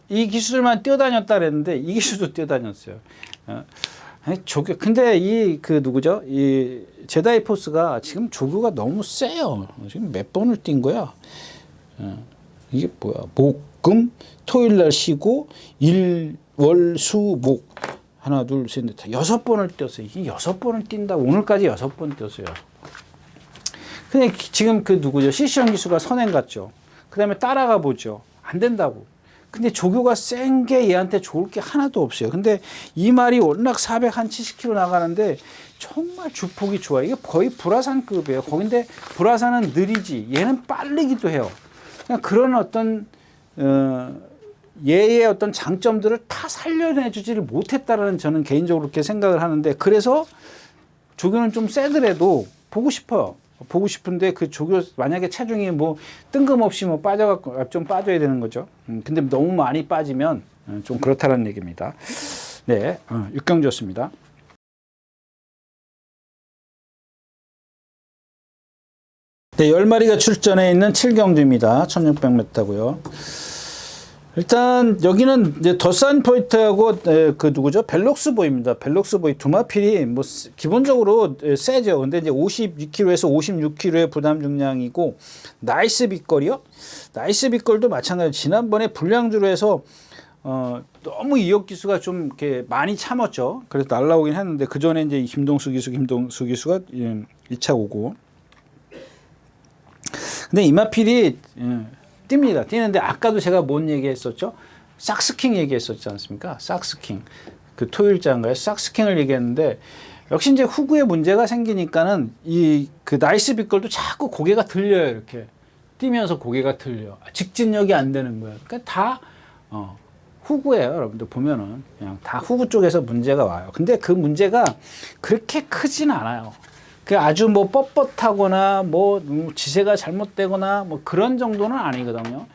이 기수들만 뛰어다녔다 그랬는데 이 기수도 뛰어다녔어요. 근데 누구죠? 이 제다이 포스가 지금 조교가 너무 세요. 지금 몇 번을 뛴 거야? 이게 뭐야? 목, 금, 토요일 날 쉬고, 일, 월, 수, 목. 하나, 둘, 셋, 넷, 6번을 뛰었어요. 이게 6번을 뛴다. 오늘까지 6번 뛰었어요. 근데 지금 누구죠? 시시형 기수가 선행 갔죠. 그 다음에 따라가 보죠. 안 된다고. 근데 조교가 센 게 얘한테 좋을 게 하나도 없어요. 근데 이 말이 워낙 470km 나가는데 정말 주폭이 좋아요. 이게 거의 불화산급이에요. 거긴데 불화산은 느리지. 얘는 빠르기도 해요. 그런 어떤 얘의 어떤 장점들을 다 살려내주지를 못했다라는 저는 개인적으로 그렇게 생각을 하는데 그래서 조교는 좀 세더라도 보고 싶어요. 보고 싶은데 그 조교 만약에 체중이 뭐 뜬금없이 뭐 빠져갖고 좀 빠져야 되는 거죠. 근데 너무 많이 빠지면 좀 그렇다는 얘기입니다. 네, 6경주였습니다. 네, 10마리가 출전해 있는 7경주입니다. 1600m고요. 일단 여기는 이제 더산 포인트하고 누구죠? 벨록스보이입니다. 벨록스보이 두 마필이 뭐 기본적으로 세죠. 근데 이제 52kg에서 56kg의 부담 중량이고 나이스 빗걸이요. 나이스 빗걸도 마찬가지. 지난번에 불량주로 해서 너무 이혁 기수가 좀 이렇게 많이 참았죠. 그래서 날라오긴 했는데 그 전에 이제 김동수 기수가 2차 오고. 근데 이 마필이 뜁니다. 뛰는데 아까도 제가 뭔 얘기했었죠? 삭스킹 얘기했었지 않습니까? 삭스킹. 그 토요일자인가요? 삭스킹을 얘기했는데 역시 이제 후구에 문제가 생기니까는 그 나이스 빗걸도 자꾸 고개가 들려요. 이렇게 뛰면서 고개가 들려. 직진력이 안 되는 거예요. 그러니까 다 후구예요. 여러분들 보면은 그냥 다 후구 쪽에서 문제가 와요. 근데 그 문제가 그렇게 크진 않아요. 그 아주 뭐 뻣뻣하거나 뭐 지세가 잘못되거나 뭐 그런 정도는 아니거든요.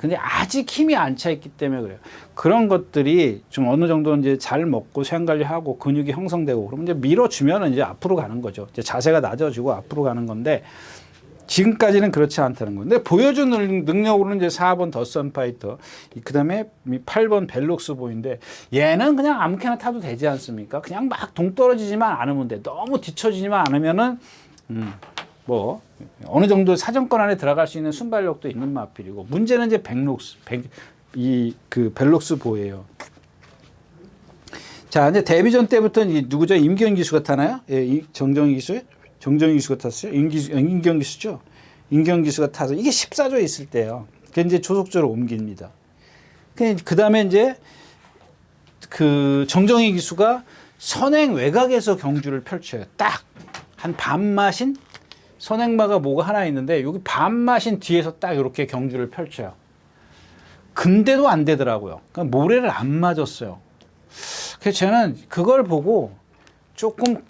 근데 아직 힘이 안 차 있기 때문에 그래요. 그런 것들이 좀 어느 정도 이제 잘 먹고 수행 관리하고 근육이 형성되고 그러면 이제 밀어주면은 이제 앞으로 가는 거죠. 이제 자세가 낮아지고 앞으로 가는 건데 지금까지는 그렇지 않다는 거예요. 근데 보여준 능력으로는 이제 4번 더선 파이터, 그 다음에 8번 벨록스 보인데 얘는 그냥 아무렇게나 타도 되지 않습니까? 그냥 막 동떨어지지만 않으면 돼. 너무 뒤처지지만 않으면은 뭐 어느 정도 사정권 안에 들어갈 수 있는 순발력도 있는 마필이고 문제는 이제 그 벨록스 보예요. 자, 이제 데뷔전 때부터 이제 누구죠? 임기현 기수가 타나요? 예, 정정희 기수가 탔어요. 임기현 기수죠. 임기현 기수가 타서 이게 14조에 있을 때요. 그 이제 조속조로 옮깁니다. 그 다음에 이제 그 정정희 기수가 선행 외곽에서 경주를 펼쳐요. 딱 한 반마신 선행마가 뭐가 하나 있는데 여기 반마신 뒤에서 딱 이렇게 경주를 펼쳐요. 근데도 안 되더라고요. 그러니까 모래를 안 맞았어요. 그래서 저는 그걸 보고 조금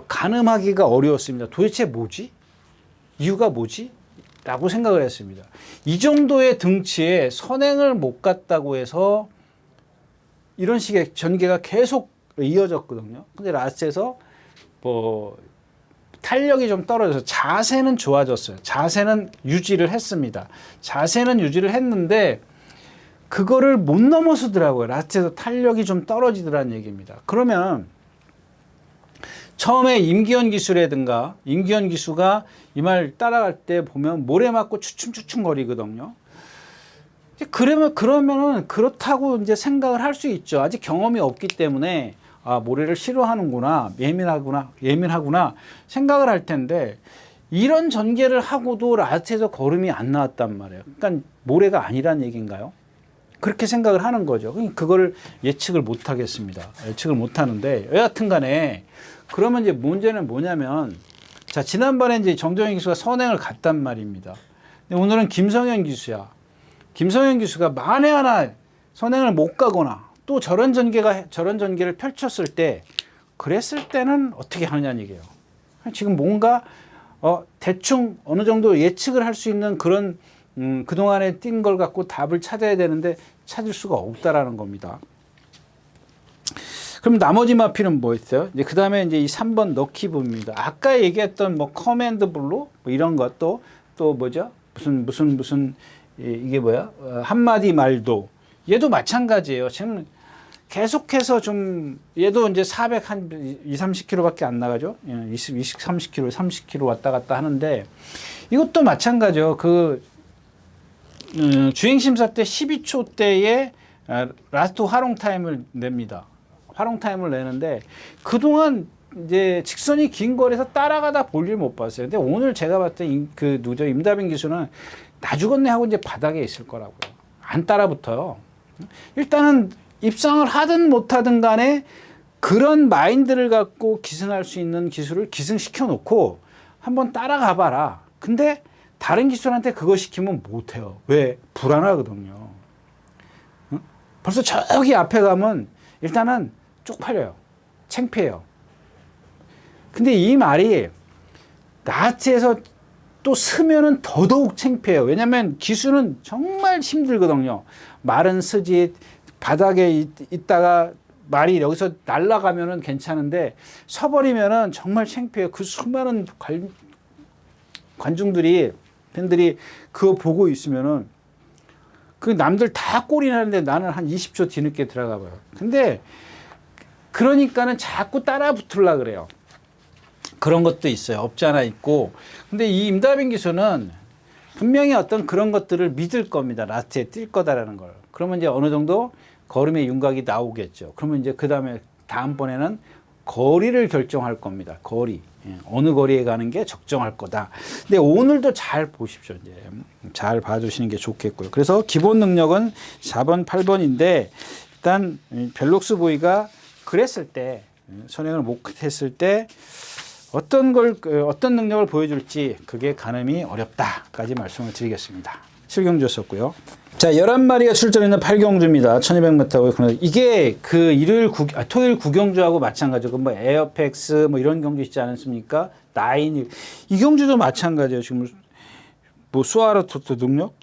가늠하기가 어려웠습니다. 도대체 뭐지? 이유가 뭐지? 라고 생각을 했습니다. 이 정도의 등치에 선행을 못 갔다고 해서 이런 식의 전개가 계속 이어졌거든요. 근데 라스트에서 뭐 탄력이 좀 떨어져서 자세는 좋아졌어요. 자세는 유지를 했습니다. 자세는 유지를 했는데 그거를 못 넘어서더라고요. 라스트에서 탄력이 좀 떨어지더라는 얘기입니다. 그러면 처음에 임기현 기수라든가 임기현 기수가 이 말 따라갈 때 보면 모래 맞고 추춤추춤 거리거든요. 그러면은 그렇다고 이제 생각을 할 수 있죠. 아직 경험이 없기 때문에 아, 모래를 싫어하는구나, 예민하구나 생각을 할 텐데 이런 전개를 하고도 라스트에서 걸음이 안 나왔단 말이에요. 그러니까 모래가 아니란 얘기인가요? 그렇게 생각을 하는 거죠. 그거를 예측을 못 하겠습니다. 예측을 못 하는데 여하튼 간에 그러면 이제 문제는 뭐냐면 자, 지난번에 이제 정정희 기수가 선행을 갔단 말입니다. 근데 오늘은 김성현 기수야. 김성현 기수가 만에 하나 선행을 못 가거나 또 저런 전개를 펼쳤을 때 그랬을 때는 어떻게 하느냐는 얘기예요. 지금 뭔가 대충 어느 정도 예측을 할 수 있는 그런 그동안에 뛴 걸 갖고 답을 찾아야 되는데 찾을 수가 없다라는 겁니다. 그럼 나머지 마필은 뭐 있어요? 이제 그 다음에 이제 이 3번 너키브입니다. 아까 얘기했던 뭐 커맨드 블루 뭐 이런 것도 또 뭐죠? 무슨 이게 뭐야? 한마디 말도 얘도 마찬가지예요. 지금 계속해서 좀 얘도 이제 400 한 2, 30km밖에 안 나가죠. 20, 30km, 30km 왔다 갔다 하는데 이것도 마찬가지요. 그 주행 심사 때 12초 대에 라스트 활용 타임을 냅니다. 활용 타임을 내는데 그동안 이제 직선이 긴 거리에서 따라가다 볼 일 못 봤어요. 근데 오늘 제가 봤을 때 그 누구죠? 임다빈 기수는 나 죽었네 하고 이제 바닥에 있을 거라고요. 안 따라붙어요. 일단은 입상을 하든 못하든 간에 그런 마인드를 갖고 기승할 수 있는 기술을 기승시켜 놓고 한번 따라가 봐라. 근데 다른 기술한테 그거 시키면 못해요. 왜? 불안하거든요. 벌써 저기 앞에 가면 일단은 쪽팔려요. 창피해요. 근데 이 말이 나치에서 또 쓰면은 더더욱 창피해요. 왜냐면 기수는 정말 힘들거든요. 말은 쓰지 바닥에 있다가 말이 여기서 날아가면은 괜찮은데 서버리면은 정말 창피해요. 그 수많은 관중들이 팬들이 그거 보고 있으면은 그 남들 다 꼴이 나는데 나는 한 20초 뒤늦게 들어가 봐요. 근데 그러니까는 자꾸 따라 붙으려고 그래요. 그런 것도 있어요. 없지 않아 있고. 근데 이 임다빈 기수는 분명히 어떤 그런 것들을 믿을 겁니다. 라스트에 뛸 거다라는 걸. 그러면 이제 어느 정도 걸음의 윤곽이 나오겠죠. 그러면 이제 그 다음에 다음번에는 거리를 결정할 겁니다. 거리. 어느 거리에 가는 게 적정할 거다. 근데 오늘도 잘 보십시오. 이제 잘 봐주시는 게 좋겠고요. 그래서 기본 능력은 4번, 8번인데 일단 벨록스 보이가 그랬을 때 선행을 못했을 때 어떤 능력을 보여줄지 그게 가늠이 어렵다까지 말씀을 드리겠습니다. 7경주였었고요. 자, 11마리가 출전했는 8경주입니다. 1200m고. 이게 그 토요일 9경주하고 마찬가지고, 뭐 에어팩스 뭐 이런 경주 있지 않습니까? 나인, 이 경주도 마찬가지예요. 지금 뭐 수아르토트 능력?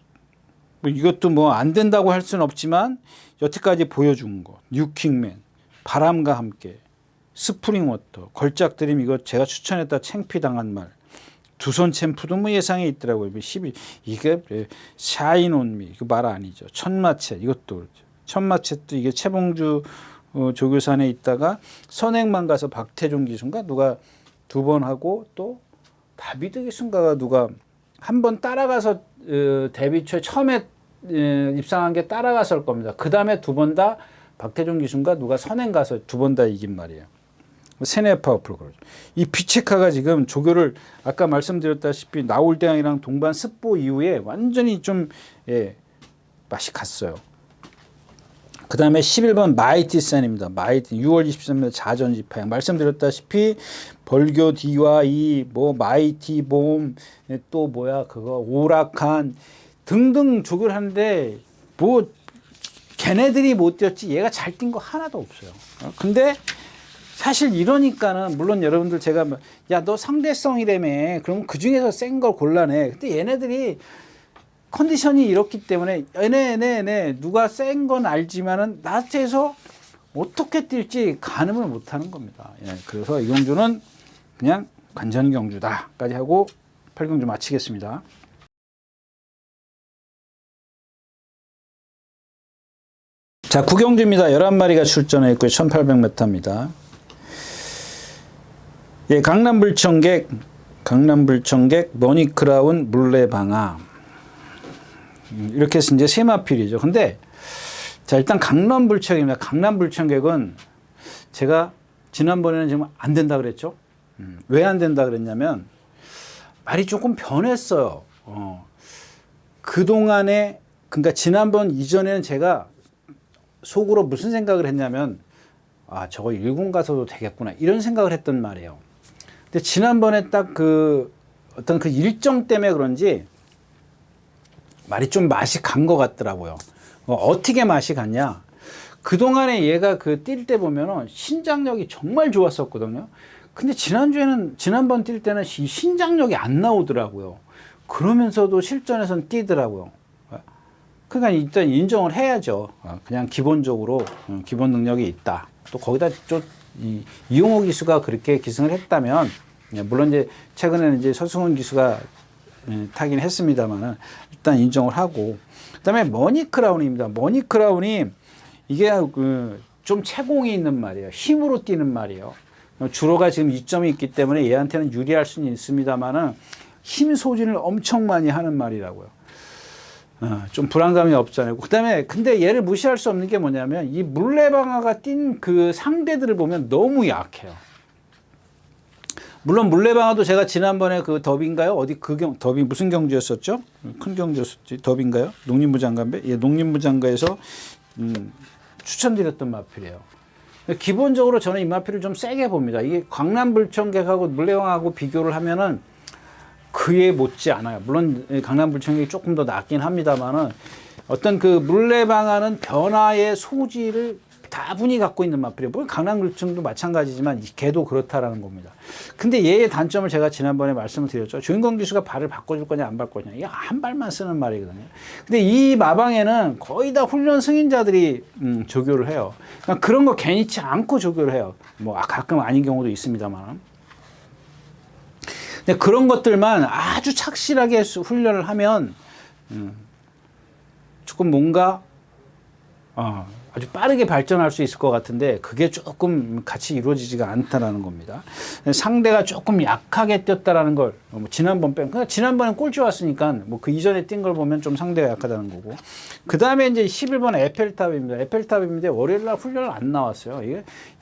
뭐 이것도 뭐 안 된다고 할 수는 없지만 여태까지 보여준 거. 뉴킹맨, 바람과 함께, 스프링워터, 걸작드림, 이거 제가 추천했다 창피당한 말. 두손 챔프도 뭐 예상에 있더라고요. 12, 이게 샤인온미, 이거 말 아니죠. 천마쳇, 이것도 그렇죠. 천마쳇도 이게 최봉주 조교산에 있다가 선행만 가서 박태종 기수인가 누가 2번 하고, 또 다비드 기수인가가 누가 한 번 따라가서 데뷔 초에 처음에 입상한 게 따라갔을 겁니다. 그 다음에 2번 다 박태종 기수인가 누가 선행 가서 2번 다 이긴 말이에요. 세네파워프로 그러죠. 이 피체카가 지금 조교를 아까 말씀드렸다시피 나올대왕이랑 동반 습보 이후에 완전히 좀 맛이 갔어요. 그 다음에 11번 마이티센입니다. 마이티 6월 23일 자전지파양 말씀드렸다시피 벌교 디와 이 뭐 마이티 봄 또 뭐야 그거 오락한 등등 조교를 하는데 뭐 걔네들이 못 뛰었지 얘가 잘 뛴 거 하나도 없어요. 근데 사실 이러니까는 물론 여러분들 제가 야 너 상대성이라며 그럼 그 중에서 센 걸 골라내. 근데 얘네들이 컨디션이 이렇기 때문에 얘네 누가 센 건 알지만은 나한테서 어떻게 뛸지 가늠을 못하는 겁니다. 예, 그래서 이 경주는 그냥 관전 경주다까지 하고 8경주 마치겠습니다. 자, 9경주입니다. 11마리가 출전해 있고요. 1800m입니다. 예, 강남불청객, 머니크라운, 물레방아. 이렇게 해서 이제 세마필이죠. 근데, 자, 일단 강남불청객입니다. 강남불청객은 제가 지난번에는 지금 안 된다 그랬죠? 왜 안 된다 그랬냐면, 말이 조금 변했어요. 그동안에, 그러니까 지난번 이전에는 제가 속으로 무슨 생각을 했냐면, 아, 저거 1군 가서도 되겠구나. 이런 생각을 했단 말이에요. 근데 지난번에 딱 어떤 그 일정 때문에 그런지 말이 좀 맛이 간 것 같더라고요. 어떻게 맛이 갔냐. 그동안에 얘가 뛸 때 보면은 신장력이 정말 좋았었거든요. 근데 지난번 뛸 때는 이 신장력이 안 나오더라고요. 그러면서도 실전에서는 뛰더라고요. 그러니까 일단 인정을 해야죠. 그냥 기본적으로 기본 능력이 있다. 또 거기다 좀 이용호 기수가 그렇게 기승을 했다면, 물론 이제 최근에는 이제 서승훈 기수가 타긴 했습니다만은 일단 인정을 하고, 그다음에 머니크라운입니다. 머니크라운이 이게 좀 채공이 있는 말이에요. 힘으로 뛰는 말이에요. 주로가 지금 이점이 있기 때문에 얘한테는 유리할 수는 있습니다만은 힘 소진을 엄청 많이 하는 말이라고요. 좀 불안감이 없잖아요. 그다음에 근데 얘를 무시할 수 없는 게 뭐냐면 이 물레방아가 뛴 그 상대들을 보면 너무 약해요. 물론 물레방아도 제가 지난번에 그 더비인가요? 어디 더비 무슨 경주였었죠? 큰 경주였었지. 더비인가요? 농림부 장관배? 예, 농림부 장관에서 추천드렸던 마필이에요. 기본적으로 저는 이 마필을 좀 세게 봅니다. 이게 강남불청객하고 물레방아하고 비교를 하면은 그에 못지 않아요. 물론 강남불청객이 조금 더 낫긴 합니다만은 어떤 그 물레방아는 변화의 소질을 다분히 갖고 있는 마필이에요. 물론 강남불청도 마찬가지지만 걔도 그렇다라는 겁니다. 근데 얘의 단점을 제가 지난번에 말씀을 드렸죠. 주인공 기수가 발을 바꿔줄 거냐 안 바꿀 거냐. 이게 한 발만 쓰는 말이거든요. 근데 이 마방에는 거의 다 훈련 승인자들이 조교를 해요. 그러니까 그런 거 개의치 않고 조교를 해요. 뭐 가끔 아닌 경우도 있습니다만. 근데 그런 것들만 아주 착실하게 훈련을 하면 조금 뭔가 아주 빠르게 발전할 수 있을 것 같은데 그게 조금 같이 이루어지지가 않다라는 겁니다. 상대가 조금 약하게 뛰었다라는 걸 지난번 그러니까 지난번엔 꼴찌 왔으니까 뭐 그 이전에 뛴 걸 보면 좀 상대가 약하다는 거고. 그 다음에 이제 11번 에펠탑입니다. 에펠탑인데 월요일날 훈련을 안 나왔어요.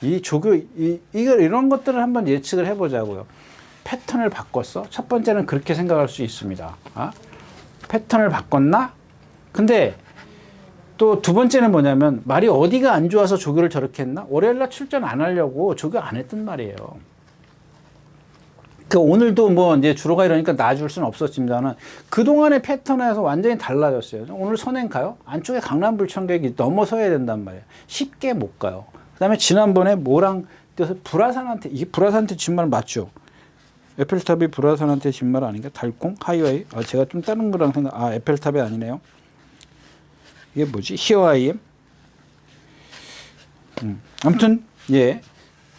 이런 것들을 한번 예측을 해보자고요. 패턴을 바꿨어? 첫 번째는 그렇게 생각할 수 있습니다. 패턴을 바꿨나? 근데 또 두 번째는 뭐냐면 말이 어디가 안 좋아서 조교를 저렇게 했나? 월요일날 출전 안 하려고 조교 안 했단 말이에요. 그 오늘도 뭐 이제 주로가 이러니까 놔줄 수는 없었습니다만 그동안의 패턴에서 완전히 달라졌어요. 오늘 선행 가요? 안쪽에 강남불청객이 넘어서야 된단 말이에요. 쉽게 못 가요. 그다음에 지난번에 뭐랑 뛰어서 불화산한테, 이게 불화산한테 진 말 맞죠? 에펠탑이 불화산한테 진 말 아닌가? 달콩? 하이웨이? 아, 제가 좀 다른 거랑 에펠탑이 아니네요. 이게 뭐지? 히어 아이엠? 아무튼 예,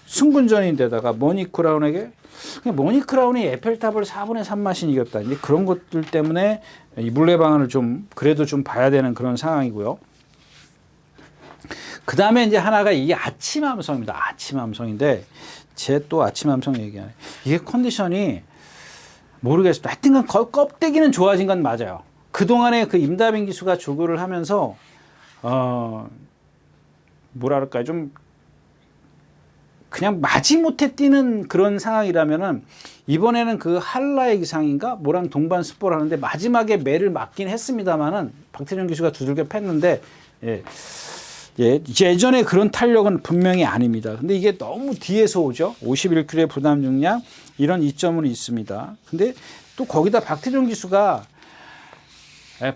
승분전인데다가 머니 크라운에게, 머니 크라운이 에펠탑을 4분의 3 마신 이겼다. 이제 그런 것들 때문에 이 물레방안을 좀 그래도 좀 봐야 되는 그런 상황이고요. 그 다음에 이제 하나가 이게 아침 함성입니다. 아침 함성인데 제 또 아침 함성 얘기하네. 이게 컨디션이 모르겠습니다. 하여튼간 껍데기는 좋아진 건 맞아요. 그 동안에 그 임다빈 기수가 조교를 하면서 뭐랄까요, 좀 그냥 마지못해 뛰는 그런 상황이라면은 이번에는 그 한라의 기상인가 뭐랑 동반 스포를 하는데 마지막에 매를 맞긴 했습니다만은 박태준 기수가 두들겨 팼는데 예전에 그런 탄력은 분명히 아닙니다. 근데 이게 너무 뒤에서 오죠. 51kg의 부담 중량 이런 이점은 있습니다. 근데 또 거기다 박태준 기수가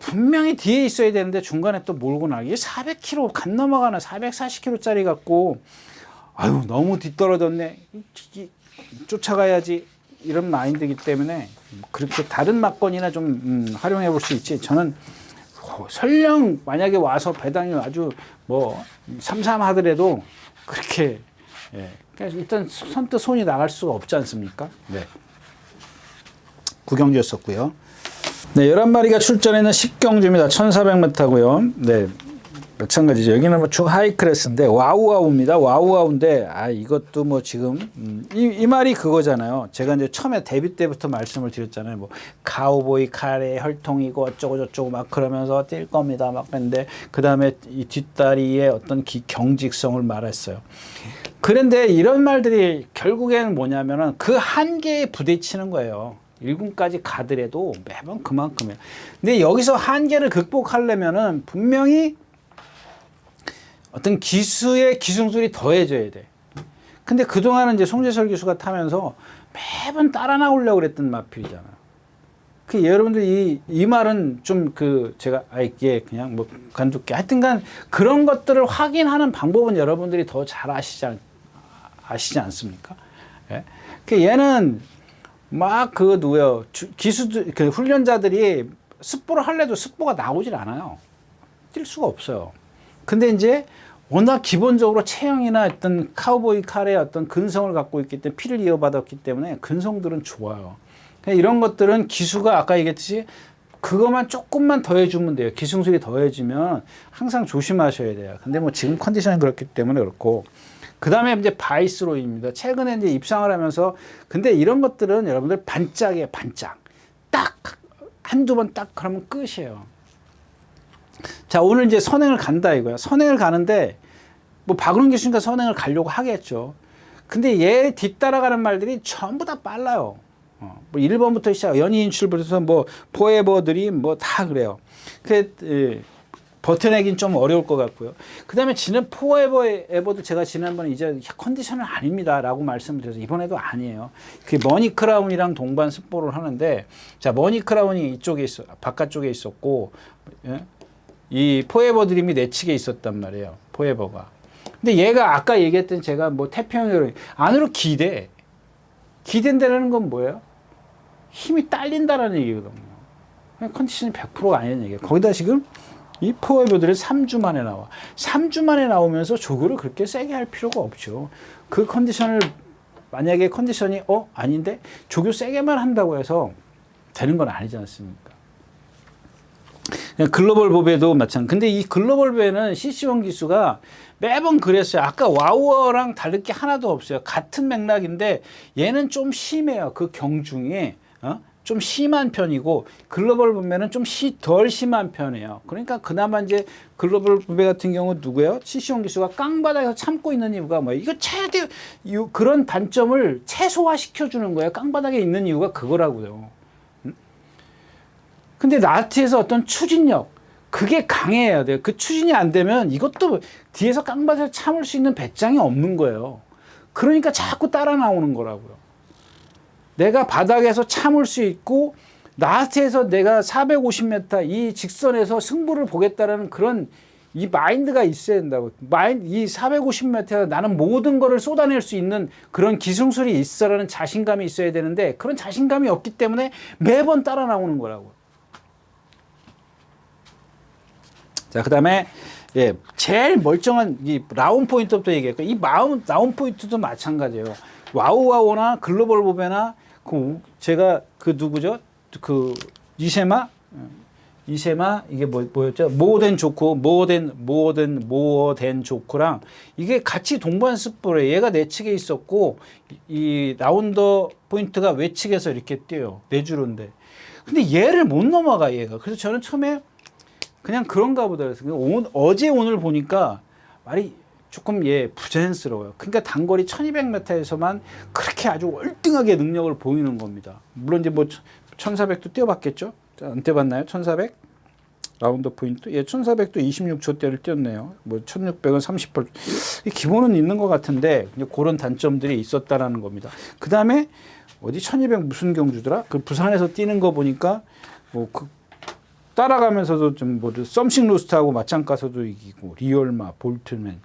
분명히 뒤에 있어야 되는데 중간에 또 몰고 나기 400kg 간 넘어가는 440kg짜리 갖고 아유 너무 뒤떨어졌네, 쫓아가야지, 이런 마인드이기 때문에 그렇게 다른 막건이나 좀 활용해 볼 수 있지. 저는 설령 만약에 와서 배당이 아주 뭐 삼삼하더라도 그렇게 그러니까 일단 선뜻 손이 나갈 수가 없지 않습니까? 네. 구경주였었고요. 네, 11마리가 출전했는 10경주입니다. 1400m고요. 네. 마찬가지죠. 여기는 뭐 중 하이 클래스인데 와우와우입니다. 와우와우인데 이것도 뭐 지금 이 말이 그거잖아요. 제가 이제 처음에 데뷔 때부터 말씀을 드렸잖아요. 뭐 카우보이 카레 혈통이고 어쩌고 저쩌고 막 그러면서 뛸 겁니다. 막 했는데 그다음에 이 뒷다리의 어떤 경직성을 말했어요. 그런데 이런 말들이 결국에는 뭐냐면은 그 한계에 부딪히는 거예요. 1군까지 가더라도 매번 그만큼이에요. 근데 여기서 한계를 극복하려면은 분명히 어떤 기수의 기술이 더해져야 돼. 근데 그동안은 이제 송재설 기수가 타면서 매번 따라 나오려고 그랬던 마필이잖아요. 그 여러분들 이 말은 좀 제가 이게 그냥 뭐 간두게 하여튼간 그런 것들을 확인하는 방법은 여러분들이 더 잘 아시지 않습니까? 예? 그 얘는 막 누구요? 기수들, 훈련자들이 습보를 할래도 습보가 나오질 않아요. 뛸 수가 없어요. 근데 이제 워낙 기본적으로 체형이나 어떤 카우보이 칼의 어떤 근성을 갖고 있기 때문에 피를 이어받았기 때문에 근성들은 좋아요. 이런 것들은 기수가 아까 얘기했듯이 그것만 조금만 더해주면 돼요. 기승술이 더해지면 항상 조심하셔야 돼요. 근데 뭐 지금 컨디션이 그렇기 때문에 그렇고. 그 다음에 이제 바이스로이입니다. 최근에 이제 입상을 하면서 근데 이런 것들은 여러분들 반짝이에요. 반짝. 딱 한두 번 딱 그러면 끝이에요. 자, 오늘 이제 선행을 간다 이거야. 선행을 가는데 뭐 박은훈 교수니까 선행을 가려고 하겠죠. 근데 얘 뒤따라가는 말들이 전부 다 빨라요. 뭐 1번부터 시작, 연이 인출부터 뭐 포에버들이 뭐 다 그래요. 버텨내긴 좀 어려울 것 같고요. 그 다음에 포에버도 제가 지난번에 이제 컨디션은 아닙니다 라고 말씀드려서 이번에도 아니에요. 그 머니 크라운이랑 동반 습보를 하는데, 자, 머니 크라운이 이쪽에 바깥쪽에 있었고, 이 포에버 드림이 내측에 있었단 말이에요. 포에버가. 근데 얘가 아까 얘기했던 제가 뭐 태평양으로 안으로 기댄다는 건 뭐예요? 힘이 딸린다라는 얘기거든요. 컨디션이 100%가 아니라는 얘기예요. 거기다 지금 이 포에버들이 3주 만에 나와. 3주 만에 나오면서 조교를 그렇게 세게 할 필요가 없죠. 그 컨디션을 만약에 컨디션이 아닌데 조교 세게만 한다고 해서 되는 건 아니지 않습니까? 글로벌 보배도 마찬가지. 근데 이 글로벌 보배는 CC1 기수가 매번 그랬어요. 아까 와우어랑 다를 게 하나도 없어요. 같은 맥락인데 얘는 좀 심해요. 그 경중이 좀 심한 편이고 글로벌 보배는 좀 덜 심한 편이에요. 그러니까 그나마 이제 글로벌 보배 같은 경우 누구예요? CC1 기수가 깡바닥에서 참고 있는 이유가 뭐예요? 이거 그런 단점을 최소화시켜 주는 거예요. 깡바닥에 있는 이유가 그거라고요. 근데 나트에서 어떤 추진력, 그게 강해야 돼요. 그 추진이 안 되면 이것도 뒤에서 깡바닥에서 참을 수 있는 배짱이 없는 거예요. 그러니까 자꾸 따라 나오는 거라고요. 내가 바닥에서 참을 수 있고 라스트에서 내가 450m 이 직선에서 승부를 보겠다라는 그런 이 마인드가 있어야 된다고. 이 450m에 나는 모든 거를 쏟아낼 수 있는 그런 기술이 있어라는 자신감이 있어야 되는데 그런 자신감이 없기 때문에 매번 따라 나오는 거라고. 자, 그다음에 예, 제일 멀쩡한 이 라운 포인트부터 얘기했고 이 라운 포인트도 마찬가지예요. 와우와우나 글로벌 보배나 제가 누구죠? 이세마 이게 뭐였죠? 모어덴 조크랑 이게 같이 동반습보래. 얘가 내 측에 있었고 이 라운더 포인트가 외측에서 이렇게 뛰어요. 내주로인데. 근데 얘를 못 넘어가 얘가. 그래서 저는 처음에 그냥 그런가 보다 그랬어요. 어제 오늘 보니까 말이 조금 부자연스러워요. 그러니까 단거리 1200m에서만 그렇게 아주 월등하게 능력을 보이는 겁니다. 물론 이제 1400도 뛰어봤겠죠? 안 뛰어봤나요? 1400? 라운더 포인트? 1400도 26초대를 뛰었네요. 1600은 38초. 기본은 있는 것 같은데, 그런 단점들이 있었다라는 겁니다. 그 다음에, 어디 1200 무슨 경주더라? 부산에서 뛰는 거 보니까, 따라가면서도 썸씽 루스트하고 맞짱 가서도 이기고, 리얼마, 볼트맨.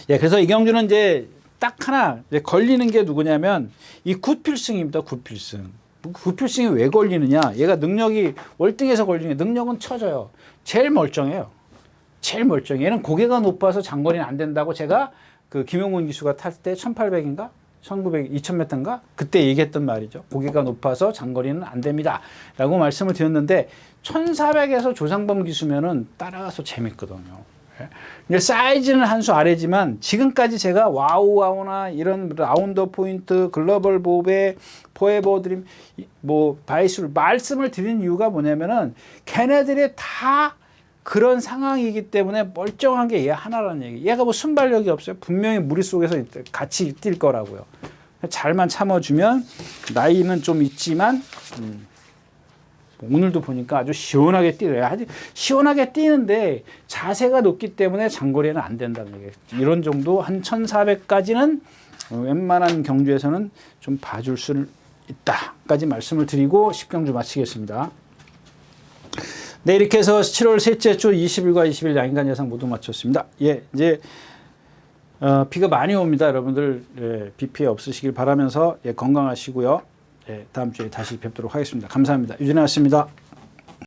그래서 이 경주는 이제 딱 하나 걸리는 게 누구냐면 이 굿필승입니다. 굿필승. 굿필승이 왜 걸리느냐? 얘가 능력이 월등해서 걸리는 게 능력은 쳐져요. 제일 멀쩡해요. 제일 멀쩡해. 얘는 고개가 높아서 장거리는 안 된다고 제가 김용문 기수가 탈 때 1800인가? 1900, 2000m인가? 그때 얘기했던 말이죠. 고개가 높아서 장거리는 안 됩니다. 라고 말씀을 드렸는데 1400에서 조상범 기수면은 따라가서 재밌거든요. 근데 사이즈는 한 수 아래지만 지금까지 제가 와우와우나 이런 라운더 포인트, 글로벌 보배, 포에버 드림, 바이술 말씀을 드린 이유가 뭐냐면은 걔네들이 다 그런 상황이기 때문에 멀쩡한 게 얘 하나라는 얘기. 얘가 순발력이 없어요. 분명히 무리 속에서 같이 뛸 거라고요. 잘만 참아주면 나이는 좀 있지만 오늘도 보니까 아주 시원하게 뛰어요. 아주 시원하게 뛰는데 자세가 높기 때문에 장거리는 안 된다는 얘기예요. 이런 정도 한 1400까지는 웬만한 경주에서는 좀 봐줄 수 있다까지 말씀을 드리고 10경주 마치겠습니다. 네, 이렇게 해서 7월 셋째 주 20일과 20일 양인간 예상 모두 마쳤습니다. 이제 비가 많이 옵니다. 여러분들 비 피해 없으시길 바라면서 건강하시고요. 다음 주에 다시 뵙도록 하겠습니다. 감사합니다. 유진아였습니다.